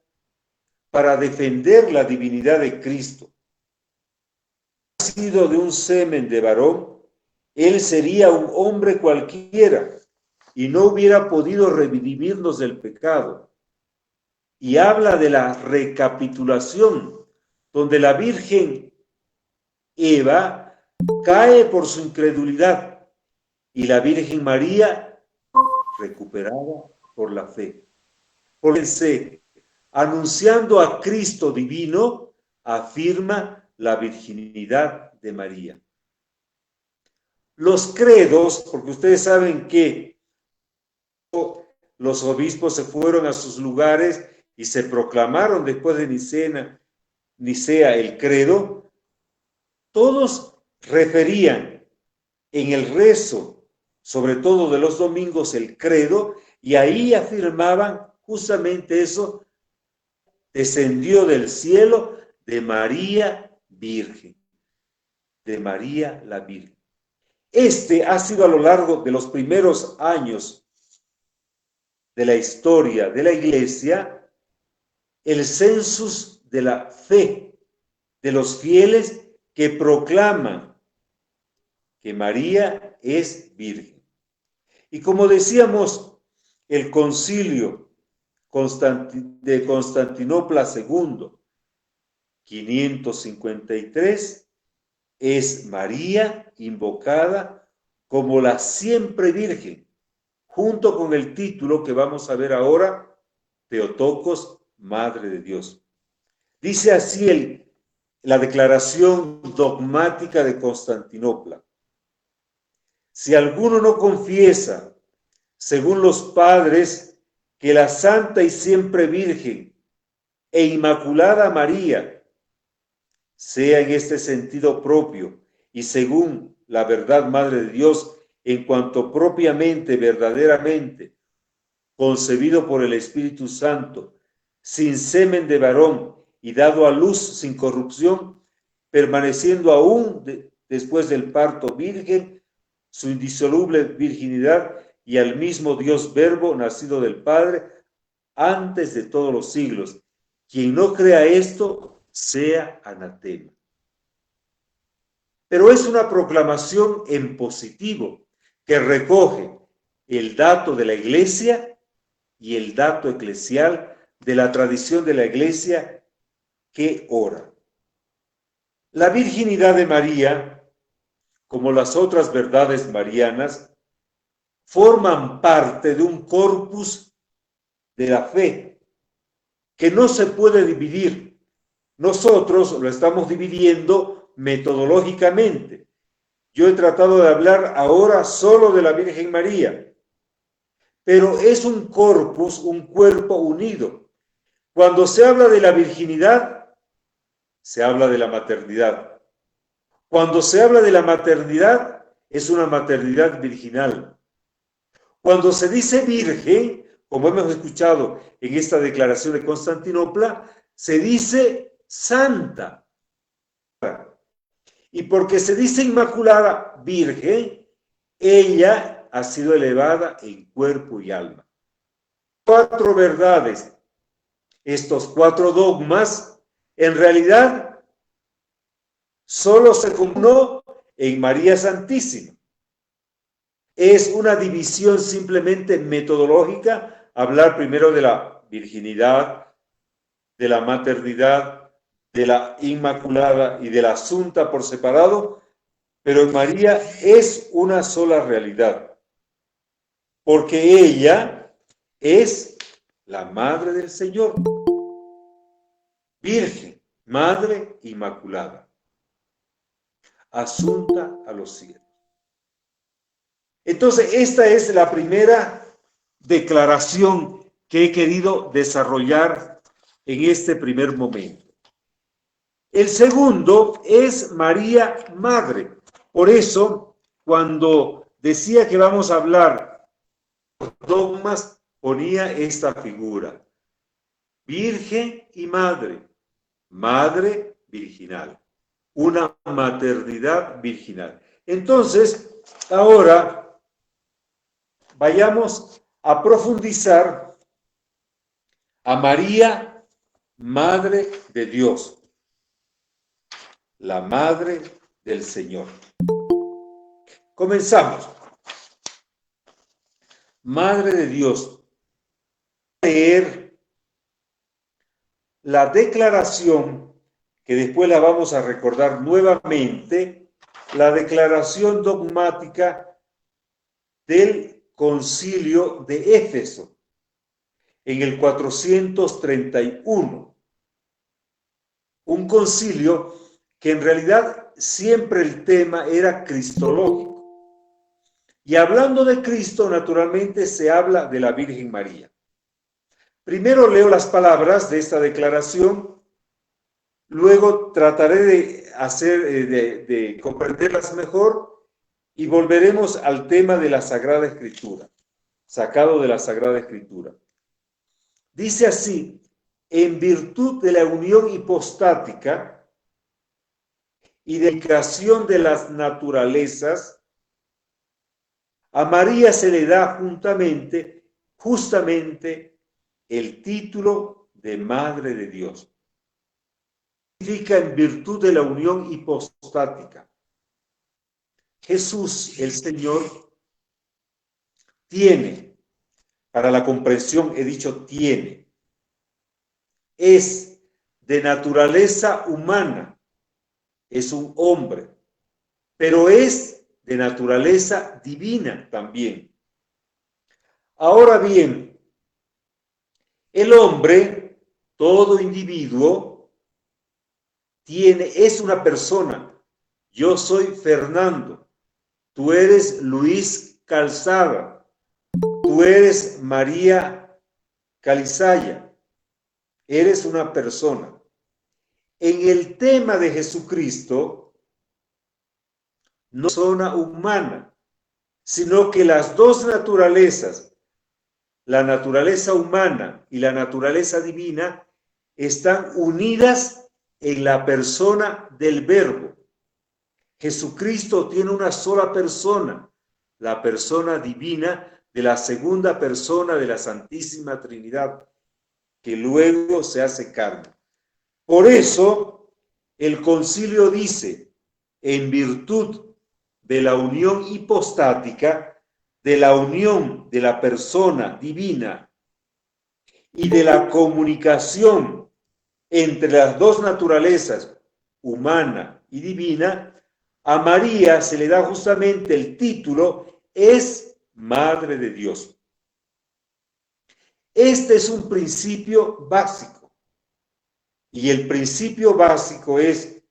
para defender la divinidad de Cristo. Nacido de un semen de varón, él sería un hombre cualquiera y no hubiera podido redimirnos del pecado. Y habla de la recapitulación, donde la Virgen Eva cae por su incredulidad y la Virgen María recuperada por la fe. Porque anunciando a Cristo divino, afirma la virginidad de María. Los credos, porque ustedes saben que los obispos se fueron a sus lugares y se proclamaron después de Nicea el credo, todos referían en el rezo, sobre todo de los domingos, el credo, y ahí afirmaban justamente eso: descendió del cielo de María Virgen, de María la Virgen. Este ha sido a lo largo de los primeros años de la historia de la Iglesia el census de la fe de los fieles que proclaman que María es virgen. Y como decíamos, el concilio de Constantinopla II, 553, es María invocada como la siempre virgen, junto con el título que vamos a ver ahora, Theotokos, Madre de Dios. Dice así la declaración dogmática de Constantinopla: si alguno no confiesa, según los padres, que la Santa y siempre Virgen e Inmaculada María, sea en este sentido propio y según la verdad Madre de Dios, en cuanto propiamente, verdaderamente, concebido por el Espíritu Santo, sin semen de varón y dado a luz sin corrupción, permaneciendo aún después del parto virgen, su indisoluble virginidad, y al mismo Dios Verbo, nacido del Padre, antes de todos los siglos. Quien no crea esto, sea anatema. Pero es una proclamación en positivo, que recoge el dato de la Iglesia y el dato eclesial de la tradición de la Iglesia que ora. La virginidad de María, como las otras verdades marianas, forman parte de un corpus de la fe que no se puede dividir. Nosotros lo estamos dividiendo metodológicamente. Yo he tratado de hablar ahora solo de la Virgen María, pero es un corpus, un cuerpo unido. Cuando se habla de la virginidad, se habla de la maternidad. Cuando se habla de la maternidad, es una maternidad virginal. Cuando se dice virgen, como hemos escuchado en esta declaración de Constantinopla, se dice santa. Y porque se dice inmaculada virgen, ella ha sido elevada en cuerpo y alma. 4 verdades, estos 4 dogmas, en realidad solo se fundó en María Santísima. Es una división simplemente metodológica, hablar primero de la virginidad, de la maternidad, de la inmaculada y de la asunta por separado, pero en María es una sola realidad, porque ella es la madre del Señor, virgen, madre inmaculada, asunta a los cielos. Entonces, esta es la primera declaración que he querido desarrollar en este primer momento. El segundo es María Madre. Por eso, cuando decía que vamos a hablar de dogmas, ponía esta figura. Virgen y madre. Madre virginal. Una maternidad virginal. Entonces, ahora vayamos a profundizar a María, Madre de Dios, la Madre del Señor. Comenzamos. Madre de Dios. Voy a leer la declaración, que después la vamos a recordar nuevamente, la declaración dogmática del Concilio de Éfeso, en el 431. Un concilio que en realidad siempre el tema era cristológico. Y hablando de Cristo, naturalmente se habla de la Virgen María. Primero leo las palabras de esta declaración, luego trataré de comprenderlas mejor y volveremos al tema de la Sagrada Escritura, sacado de la Sagrada Escritura. Dice así: en virtud de la unión hipostática y de la creación de las naturalezas, a María se le da justamente el título de Madre de Dios. Significa en virtud de la unión hipostática. Jesús, el Señor, tiene, para la comprensión he dicho tiene, es de naturaleza humana, es un hombre, pero es de naturaleza divina también. Ahora bien, el hombre, todo individuo, es una persona. Yo soy Fernando. Tú eres Luis Calzada, tú eres María Calizaya, eres una persona. En el tema de Jesucristo, no es persona humana, sino que las dos naturalezas, la naturaleza humana y la naturaleza divina, están unidas en la persona del Verbo. Jesucristo tiene una sola persona, la persona divina de la segunda persona de la Santísima Trinidad, que luego se hace carne. Por eso, el concilio dice, en virtud de la unión hipostática, de la unión de la persona divina y de la comunicación entre las dos naturalezas, humana y divina, a María se le da justamente el título, es Madre de Dios. Este es un principio básico. Y el principio básico es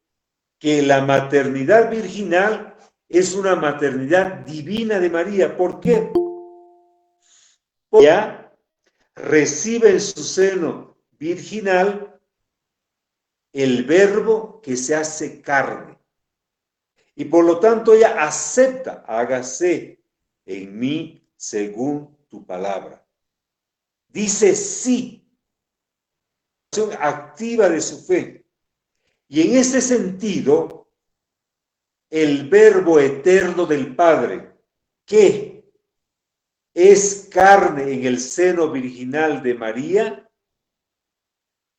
que la maternidad virginal es una maternidad divina de María. ¿Por qué? Porque ella recibe en su seno virginal el verbo que se hace carne. Y por lo tanto ella acepta, hágase en mí según tu palabra. Dice sí, activa de su fe. Y en ese sentido, el verbo eterno del Padre, que es carne en el seno virginal de María,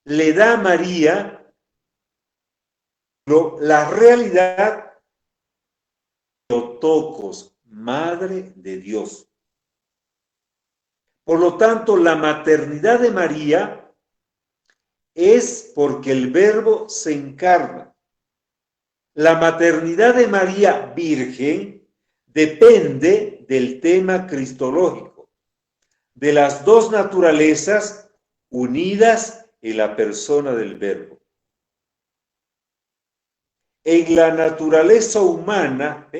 le da a María la realidad de Otokos, Madre de Dios. Por lo tanto, la maternidad de María es porque el Verbo se encarna. La maternidad de María Virgen depende del tema cristológico, de las dos naturalezas unidas en la persona del Verbo. En la naturaleza humana,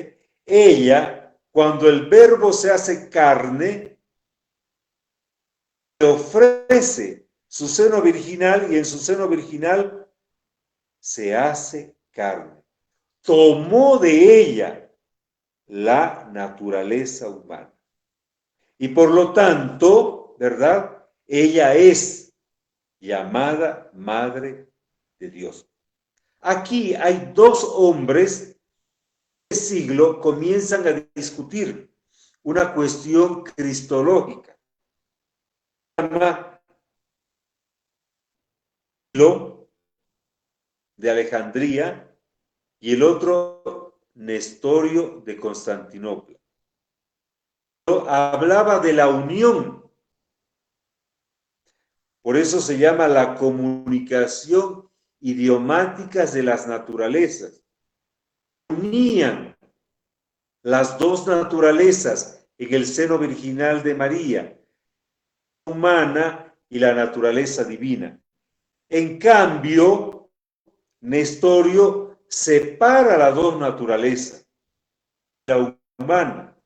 ella, cuando el Verbo se hace carne, le ofrece su seno virginal y en su seno virginal se hace carne. Tomó de ella la naturaleza humana. Y por lo tanto, ¿verdad? Ella es llamada Madre de Dios. Aquí hay dos hombres que en este siglo comienzan a discutir una cuestión cristológica. De Alejandría y el otro Nestorio de Constantinopla. Hablaba de la unión. Por eso se llama la comunicación idiomática de las naturalezas. Unían las dos naturalezas en el seno virginal de María, la humana y la naturaleza divina. En cambio, Nestorio separa las dos naturalezas, la humana.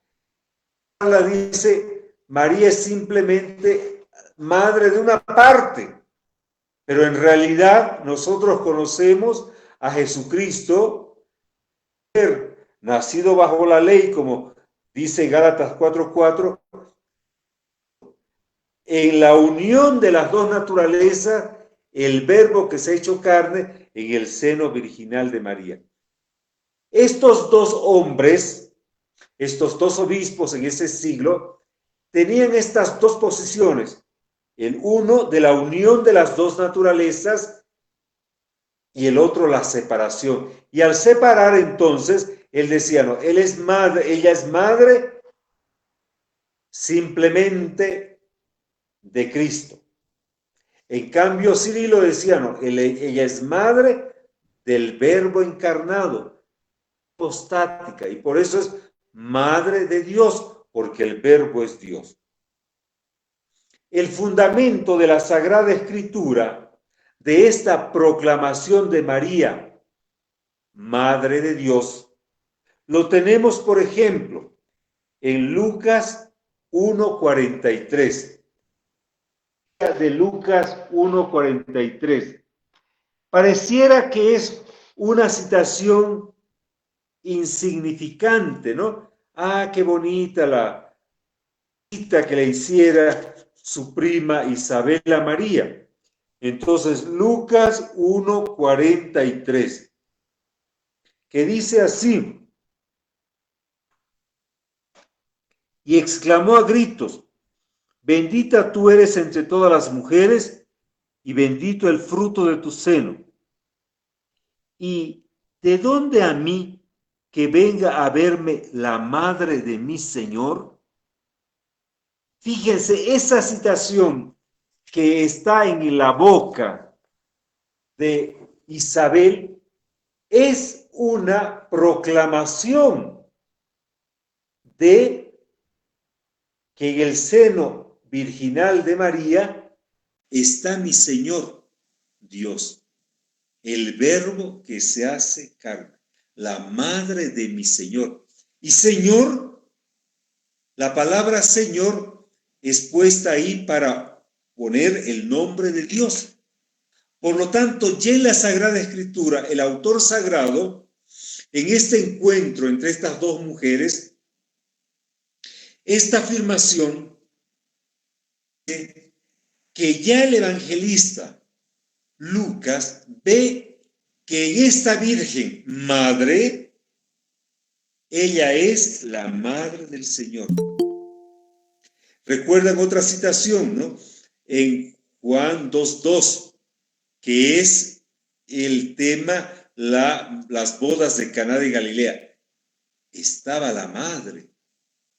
La dice, María es simplemente madre de una parte, pero en realidad nosotros conocemos a Jesucristo, nacido bajo la ley, como dice Gálatas 4:4, en la unión de las dos naturalezas, el Verbo que se ha hecho carne en el seno virginal de María. Estos dos hombres, estos dos obispos en ese siglo, tenían estas dos posiciones, el uno de la unión de las dos naturalezas y el otro la separación. Y al separar entonces, él decía, no, él es madre, ella es madre simplemente de Cristo. En cambio, Cirilo decía, no, ella es madre del Verbo encarnado, hipostática, y por eso es madre de Dios, porque el Verbo es Dios. El fundamento de la Sagrada Escritura, de esta proclamación de María, Madre de Dios, lo tenemos, por ejemplo, en Lucas 1:43. De Lucas 1:43. Pareciera que es una citación insignificante, ¿no? Ah, qué bonita la cita que le hiciera su prima Isabela María. Entonces, Lucas 1:43, que dice así, y exclamó a gritos, bendita tú eres entre todas las mujeres, y bendito el fruto de tu seno. ¿Y de dónde a mí que venga a verme la madre de mi Señor? Fíjense, esa citación que está en la boca de Isabel es una proclamación de que en el seno virginal de María está mi Señor, Dios, el Verbo que se hace carne, la madre de mi Señor. Y Señor, la palabra Señor es puesta ahí para poner el nombre de Dios. Por lo tanto, ya en la Sagrada Escritura, el autor sagrado, en este encuentro entre estas dos mujeres, esta afirmación que ya el evangelista Lucas ve que en esta Virgen Madre, ella es la Madre del Señor. Recuerdan otra citación, ¿no? En Juan 2:2, que es el tema, las bodas de Caná de Galilea. Estaba la Madre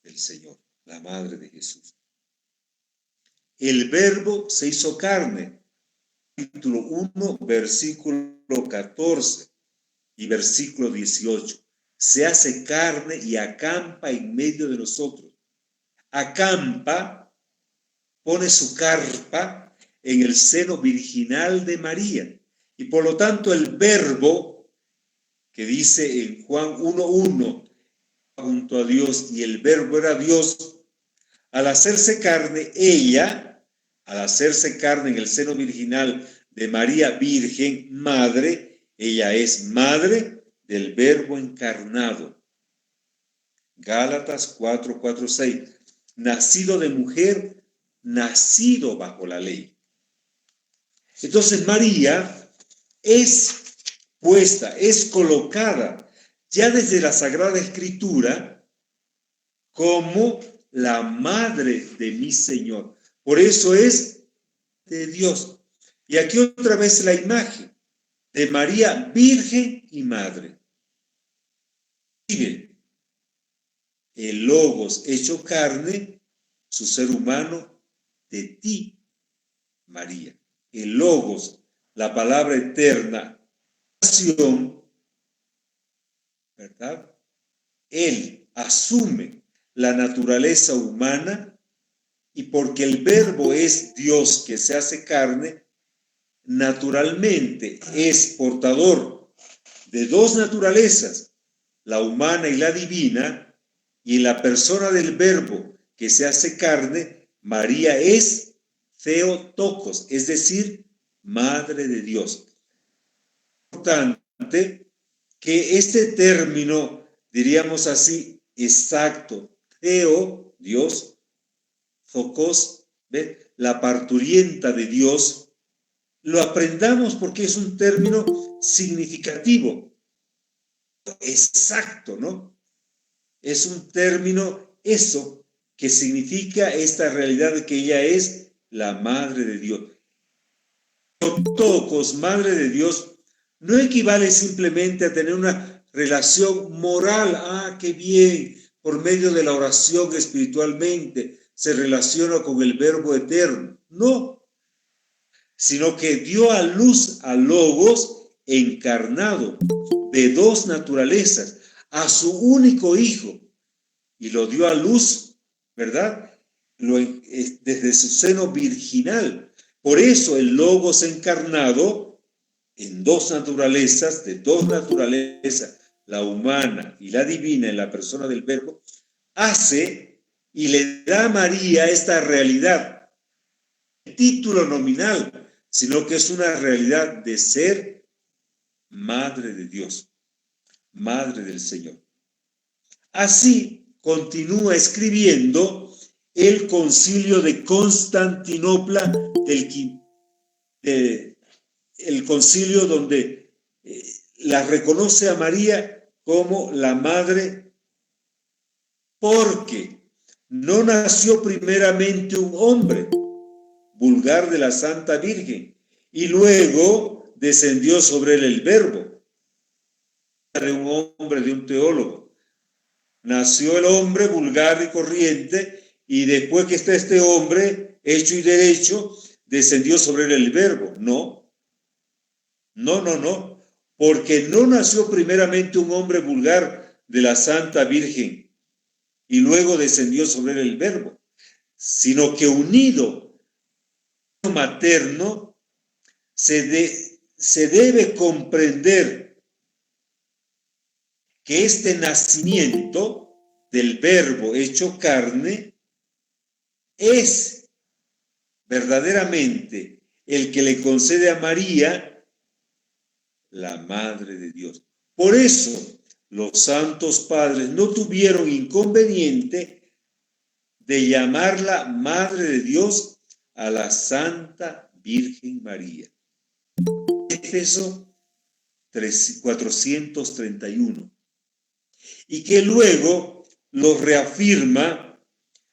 del Señor, la Madre de Jesús. El Verbo se hizo carne. Capítulo 1, versículo 14 y versículo 18. Se hace carne y acampa en medio de nosotros. Acampa, pone su carpa en el seno virginal de María. Y por lo tanto el Verbo, que dice en Juan 1:1, junto a Dios, y el Verbo era Dios, al hacerse carne, al hacerse carne en el seno virginal de María Virgen, Madre, ella es Madre del Verbo encarnado. Gálatas 4:6. Nacido de mujer, nacido bajo la ley. Entonces María es puesta, es colocada ya desde la Sagrada Escritura como la Madre de mi Señor. Por eso es de Dios. Y aquí otra vez la imagen de María Virgen y Madre. Miren, el Logos hecho carne, su ser humano, de ti, María. El Logos, la palabra eterna, ¿verdad? Él asume la naturaleza humana y porque el Verbo es Dios que se hace carne, naturalmente es portador de dos naturalezas, la humana y la divina, y en la persona del Verbo que se hace carne, María es Theotokos, es decir, Madre de Dios. Es importante que este término, diríamos así, exacto, Theo, Dios, Tokos, ¿ve? La parturienta de Dios, lo aprendamos porque es un término significativo, exacto, ¿no? Es un término, eso, que significa esta realidad de que ella es la Madre de Dios. Tokos, Madre de Dios, no equivale simplemente a tener una relación moral. Ah, qué bien, por medio de la oración espiritualmente se relaciona con el Verbo eterno. No, sino que dio a luz a Logos encarnado de dos naturalezas, a su único hijo, y lo dio a luz, ¿verdad? Desde su seno virginal. Por eso el Logos encarnado en dos naturalezas, de dos naturalezas, la humana y la divina en la persona del Verbo, hace y le da a María esta realidad, el título nominal, sino que es una realidad de ser Madre de Dios, Madre del Señor. Así continúa escribiendo el Concilio de Constantinopla, el concilio donde la reconoce a María como la Madre, porque no nació primeramente un hombre, vulgar de la Santa Virgen, y luego descendió sobre él el Verbo, de un hombre, de un teólogo. Nació el hombre vulgar y corriente, y después que está este hombre hecho y derecho, descendió sobre él el Verbo. No, porque no nació primeramente un hombre vulgar de la Santa Virgen y luego descendió sobre él el Verbo, sino que unido materno se debe comprender que este nacimiento del Verbo hecho carne es verdaderamente el que le concede a María la Madre de Dios. Por eso los santos padres no tuvieron inconveniente de llamarla Madre de Dios a la Santa Virgen María. Éfeso 431. Y que luego lo reafirma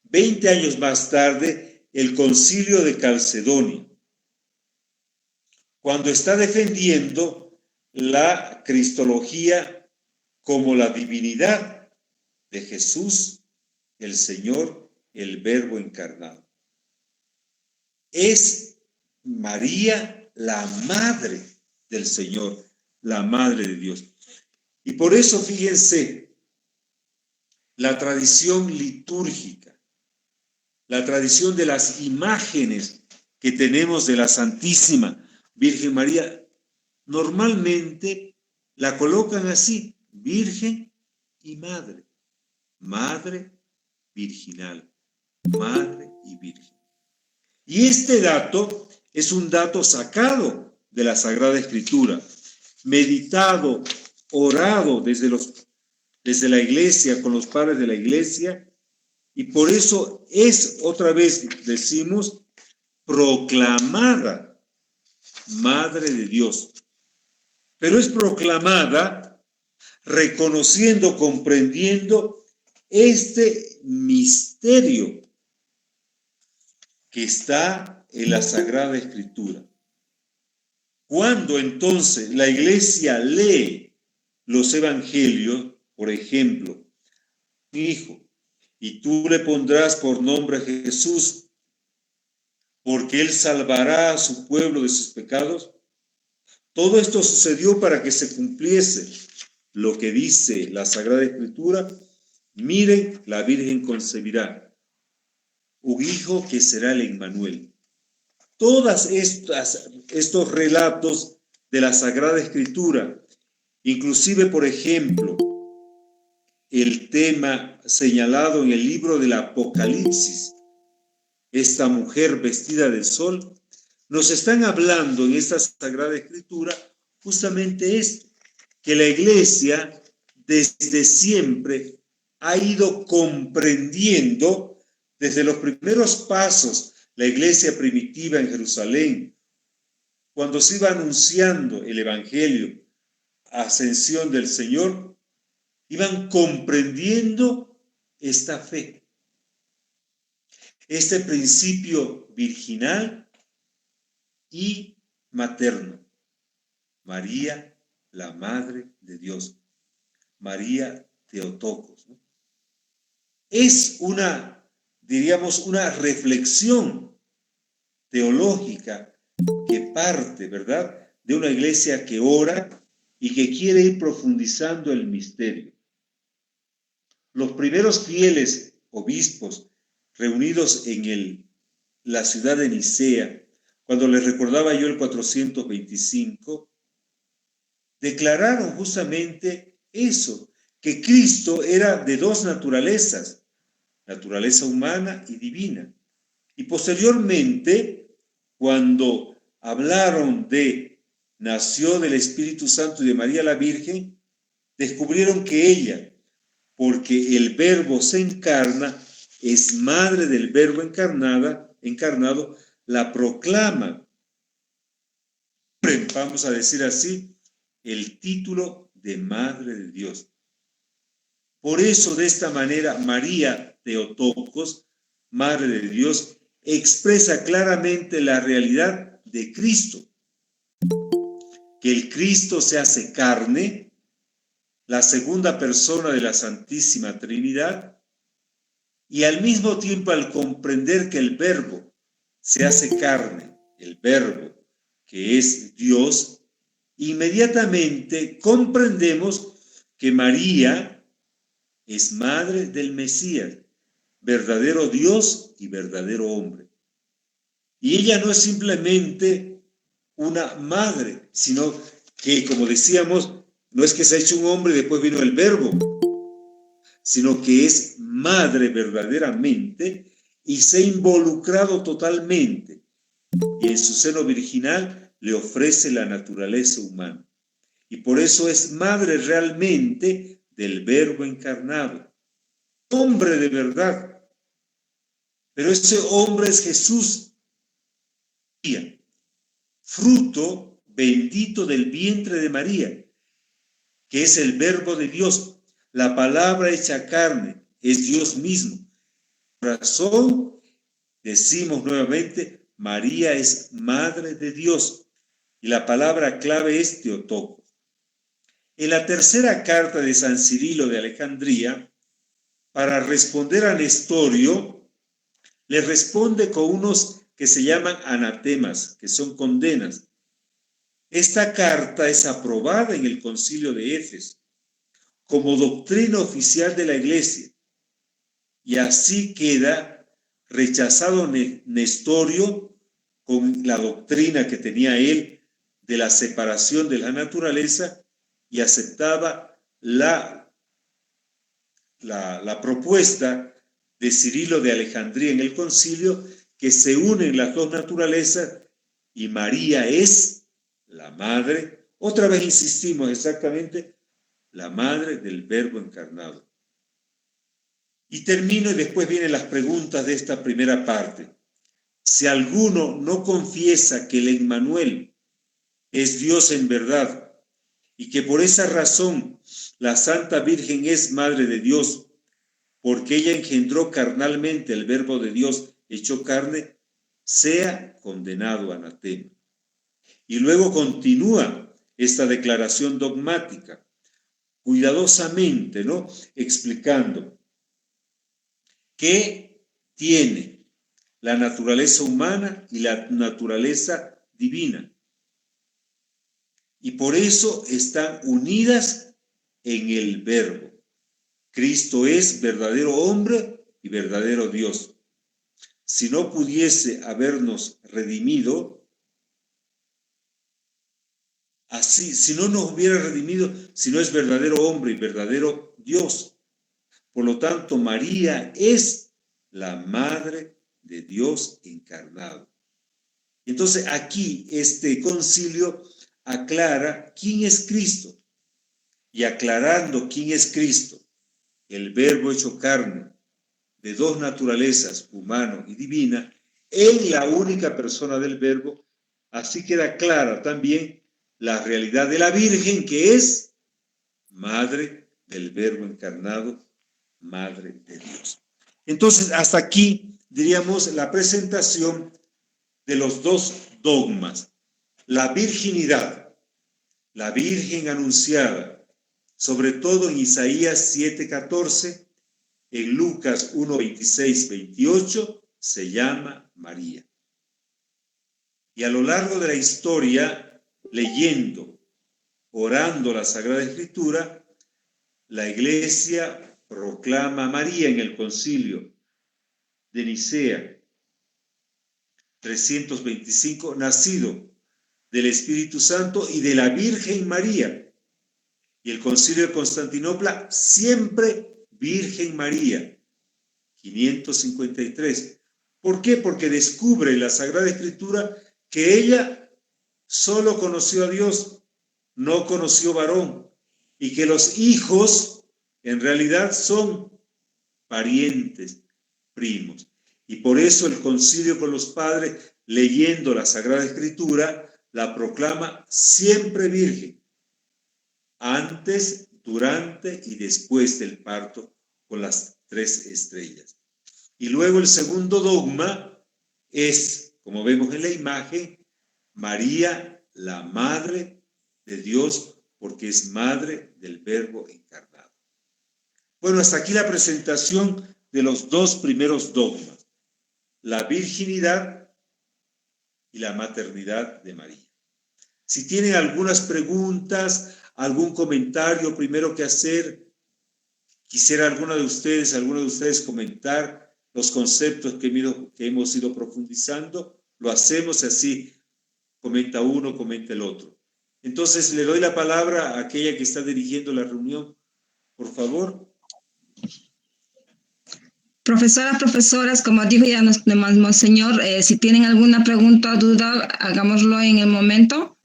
20 años más tarde el Concilio de Calcedonia, cuando está defendiendo la cristología como la divinidad de Jesús, el Señor, el Verbo encarnado. Es María la Madre del Señor, la Madre de Dios. Y por eso, fíjense, la tradición litúrgica, la tradición de las imágenes que tenemos de la Santísima Virgen María, normalmente la colocan así, Virgen y Madre, Madre virginal, Madre y Virgen. Y este dato es un dato sacado de la Sagrada Escritura, meditado, orado desde la Iglesia, con los padres de la Iglesia, y por eso es, otra vez decimos, proclamada Madre de Dios. Pero es proclamada reconociendo, comprendiendo este misterio que está en la Sagrada Escritura. Cuando entonces la Iglesia lee los evangelios, por ejemplo, hijo, y tú le pondrás por nombre a Jesús, porque él salvará a su pueblo de sus pecados. Todo esto sucedió para que se cumpliese lo que dice la Sagrada Escritura. Miren, la Virgen concebirá un hijo que será el Emmanuel. Todas estos relatos de la Sagrada Escritura, inclusive, por ejemplo, el tema señalado en el libro del Apocalipsis, esta mujer vestida de sol, nos están hablando en esta Sagrada Escritura justamente esto, que la Iglesia desde siempre ha ido comprendiendo desde los primeros pasos, la Iglesia primitiva en Jerusalén, cuando se iba anunciando el Evangelio, ascensión del Señor, iban comprendiendo esta fe, este principio virginal y materno. María, la Madre de Dios. María Theotokos, ¿no? Es una reflexión teológica que parte, ¿verdad?, de una iglesia que ora y que quiere ir profundizando el misterio. Los primeros fieles obispos reunidos en la ciudad de Nicea, cuando les recordaba yo el 425, declararon justamente eso, que Cristo era de dos naturalezas, naturaleza humana y divina. Y posteriormente, cuando hablaron de nació del Espíritu Santo y de María la Virgen, descubrieron que ella, porque el Verbo se encarna, es madre del Verbo encarnado, la proclama. Vamos a decir así, el título de Madre de Dios. Por eso, de esta manera, María Theotokos, Madre de Dios, expresa claramente la realidad de Cristo, que el Cristo se hace carne, la segunda persona de la Santísima Trinidad, y al mismo tiempo, al comprender que el Verbo se hace carne, el Verbo que es Dios, inmediatamente comprendemos que María es madre del Mesías, verdadero Dios y verdadero hombre. Y ella no es simplemente una madre, sino que, como decíamos, no es que se ha hecho un hombre y después vino el Verbo, sino que es madre verdaderamente y se ha involucrado totalmente. Y en su seno virginal le ofrece la naturaleza humana. Y por eso es madre realmente del Verbo encarnado. Hombre de verdad. Pero ese hombre es Jesús, fruto bendito del vientre de María, que es el Verbo de Dios. La palabra hecha carne es Dios mismo. Por razón, decimos nuevamente, María es madre de Dios. Y la palabra clave es Teotocos. En la tercera carta de San Cirilo de Alejandría, para responder a Nestorio, le responde con unos que se llaman anatemas, que son condenas. Esta carta es aprobada en el Concilio de Éfeso como doctrina oficial de la Iglesia, y así queda rechazado Nestorio con la doctrina que tenía él de la separación de la naturaleza, y aceptaba la propuesta de Cirilo de Alejandría en el concilio, que se unen las dos naturalezas y María es la madre, otra vez insistimos exactamente, la madre del Verbo encarnado. Y termino y después vienen las preguntas de esta primera parte. Si alguno no confiesa que el Emmanuel es Dios en verdad y que por esa razón la Santa Virgen es Madre de Dios, porque ella engendró carnalmente el Verbo de Dios hecho carne, sea condenado anatema. Y luego continúa esta declaración dogmática, cuidadosamente, ¿no? Explicando que tiene la naturaleza humana y la naturaleza divina. Y por eso están unidas en el Verbo. Cristo es verdadero hombre y verdadero Dios. Si no pudiese habernos redimido, así, si no nos hubiera redimido, si no es verdadero hombre y verdadero Dios. Por lo tanto, María es la madre de Dios encarnado. Entonces, aquí este concilio aclara quién es Cristo. Y aclarando quién es Cristo, el Verbo hecho carne, de dos naturalezas, humano y divina, en la única persona del Verbo, así queda clara también la realidad de la Virgen, que es madre del Verbo encarnado, madre de Dios. Entonces, hasta aquí diríamos la presentación de los dos dogmas. La virginidad, la Virgen anunciada, sobre todo en Isaías 7:14, en Lucas 1:26-28, se llama María. Y a lo largo de la historia, leyendo, orando la Sagrada Escritura, la Iglesia proclama a María en el concilio de Nicea 325, nacido del Espíritu Santo y de la Virgen María. Y el concilio de Constantinopla, siempre Virgen María, 553. ¿Por qué? Porque descubre en la Sagrada Escritura que ella solo conoció a Dios, no conoció varón, y que los hijos en realidad son parientes, primos. Y por eso el concilio con los padres, leyendo la Sagrada Escritura, la proclama siempre virgen, antes, durante y después del parto con las 3 estrellas. Y luego el segundo dogma es, como vemos en la imagen, María, la madre de Dios, porque es madre del Verbo encarnado. Bueno, hasta aquí la presentación de los dos primeros dogmas, la virginidad y la maternidad de María. Si tienen algunas preguntas, algún comentario primero que hacer, quisiera alguno de ustedes comentar los conceptos que hemos ido profundizando, lo hacemos así, comenta uno, comenta el otro. Entonces le doy la palabra a aquella que está dirigiendo la reunión, por favor. Profesoras, profesoras, como dijo ya nuestro monseñor, si tienen alguna pregunta o duda, hagámoslo en el momento.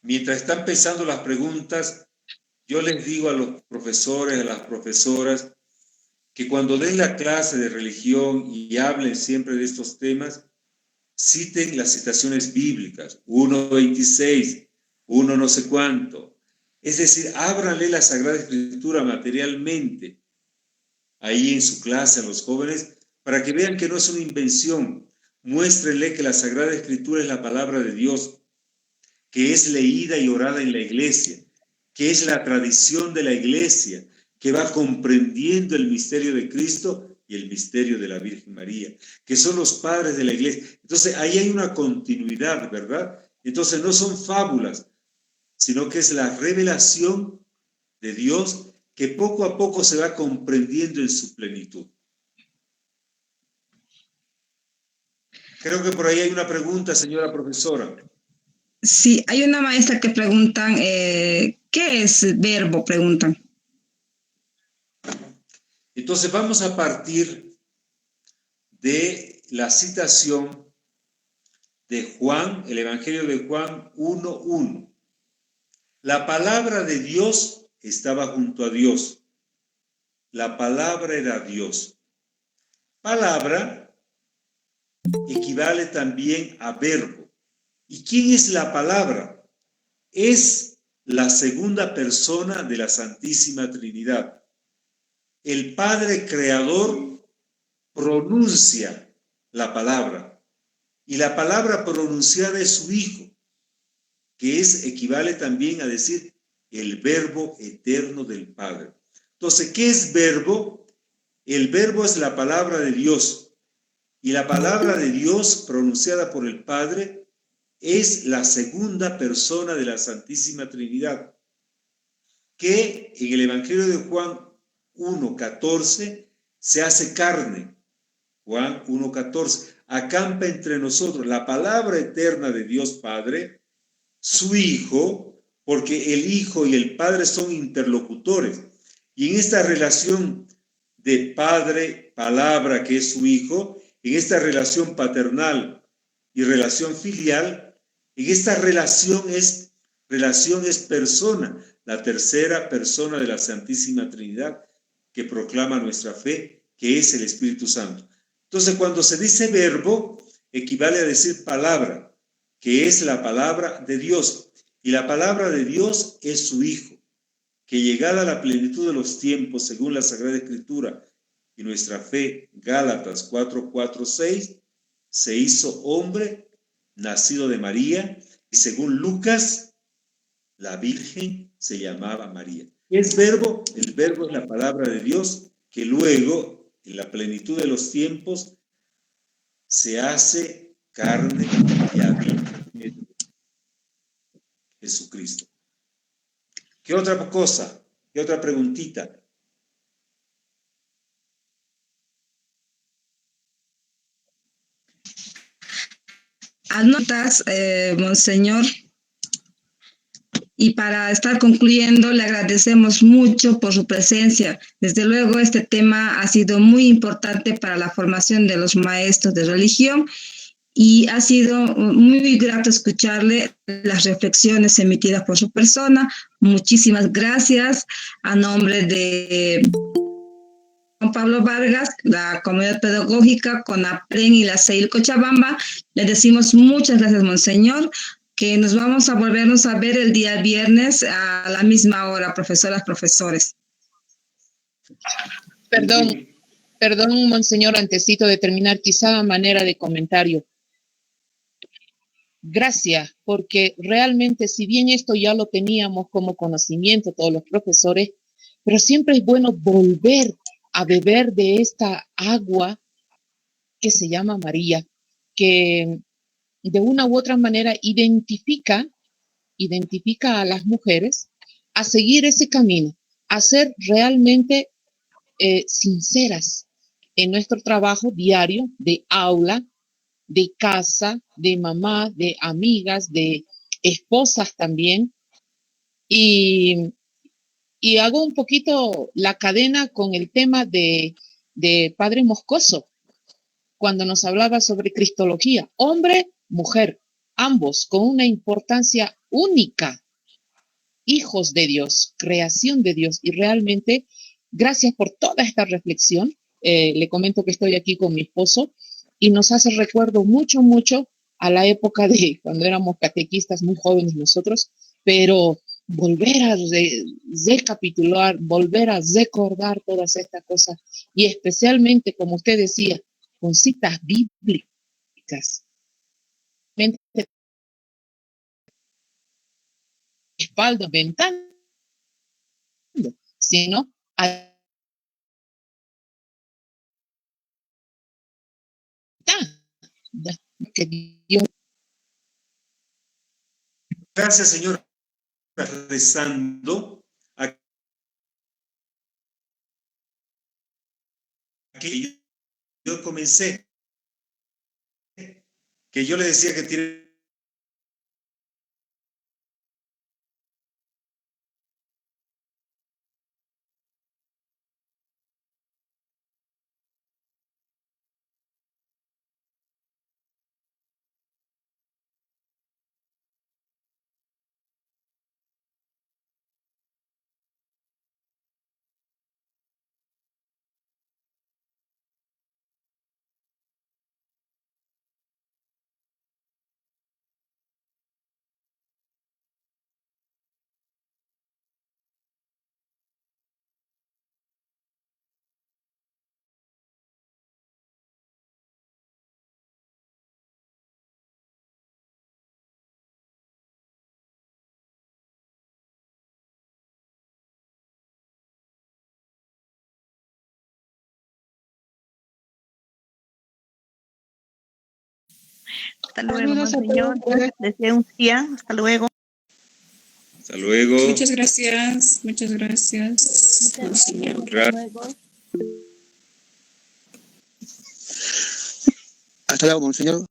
Mientras están pensando las preguntas, yo les digo a los profesores, a las profesoras, que cuando den la clase de religión y hablen siempre de estos temas, citen las citaciones bíblicas, 1:26, 1 no sé cuánto. Es decir, ábranle la Sagrada Escritura materialmente ahí en su clase a los jóvenes para que vean que no es una invención. Muéstrenle que la Sagrada Escritura es la palabra de Dios, que es leída y orada en la iglesia, que es la tradición de la iglesia, que va comprendiendo el misterio de Cristo y el misterio de la Virgen María, que son los padres de la iglesia. Entonces, ahí hay una continuidad, ¿verdad? Entonces, no son fábulas, sino que es la revelación de Dios que poco a poco se va comprendiendo en su plenitud. Creo que por ahí hay una pregunta, señora profesora. Sí, hay una maestra que preguntan, ¿qué es verbo? Preguntan. Entonces vamos a partir de la citación de Juan, el Evangelio de Juan 1:1. La palabra de Dios estaba junto a Dios. La palabra era Dios. Palabra equivale también a verbo. ¿Y quién es la palabra? Es la segunda persona de la Santísima Trinidad. El Padre Creador pronuncia la palabra y la palabra pronunciada es su Hijo, que equivale también a decir el verbo eterno del Padre. Entonces, ¿qué es verbo? El verbo es la palabra de Dios y la palabra de Dios pronunciada por el Padre es la segunda persona de la Santísima Trinidad, que en el Evangelio de Juan 1:14 se hace carne. Juan 1:14, acampa entre nosotros la palabra eterna de Dios Padre, su Hijo, porque el Hijo y el Padre son interlocutores. Y en esta relación de Padre, palabra, que es su Hijo, en esta relación paternal y relación filial, en esta relación es persona, la tercera persona de la Santísima Trinidad que proclama nuestra fe, que es el Espíritu Santo. Entonces, cuando se dice verbo, equivale a decir palabra, que es la palabra de Dios. Y la palabra de Dios es su Hijo, que llegada a la plenitud de los tiempos, según la Sagrada Escritura y nuestra fe, Gálatas 4:4-6, se hizo hombre, nacido de María, y según Lucas, la Virgen se llamaba María. ¿Qué es verbo? El verbo es la palabra de Dios, que luego, en la plenitud de los tiempos, se hace carne y habita en Jesucristo. ¿Qué otra cosa? ¿Qué otra preguntita? Anotas, monseñor. Y para estar concluyendo, le agradecemos mucho por su presencia. Desde luego, este tema ha sido muy importante para la formación de los maestros de religión y ha sido muy grato escucharle las reflexiones emitidas por su persona. Muchísimas gracias a nombre de Juan Pablo Vargas, la comunidad pedagógica, CONAPREN y la CEIL Cochabamba. Le decimos muchas gracias, monseñor, que nos vamos a volvernos a ver el día viernes a la misma hora, profesoras, profesores. Perdón, monseñor, antesito de terminar, quizá a manera de comentario. Gracias, porque realmente, si bien esto ya lo teníamos como conocimiento todos los profesores, pero siempre es bueno volver a beber de esta agua que se llama María, que de una u otra manera identifica a las mujeres a seguir ese camino, a ser realmente sinceras en nuestro trabajo diario de aula, de casa, de mamá, de amigas, de esposas también. Y hago un poquito la cadena con el tema de Padre Moscoso, cuando nos hablaba sobre cristología, hombre, mujer, ambos con una importancia única, hijos de Dios, creación de Dios. Y realmente, gracias por toda esta reflexión. Le comento que estoy aquí con mi esposo y nos hace recuerdo mucho, mucho a la época de cuando éramos catequistas, muy jóvenes nosotros, pero volver a recapitular, volver a recordar todas estas cosas y especialmente, como usted decía, con citas bíblicas. Espalda mental, sino que Dios. Gracias, Señor. Rezando aquí yo comencé, que yo le decía que tiene Hasta luego, Monseñor. Deseo un día. Hasta luego. Hasta luego. Muchas gracias. Muchas gracias. Monseñor. Hasta luego, Monseñor.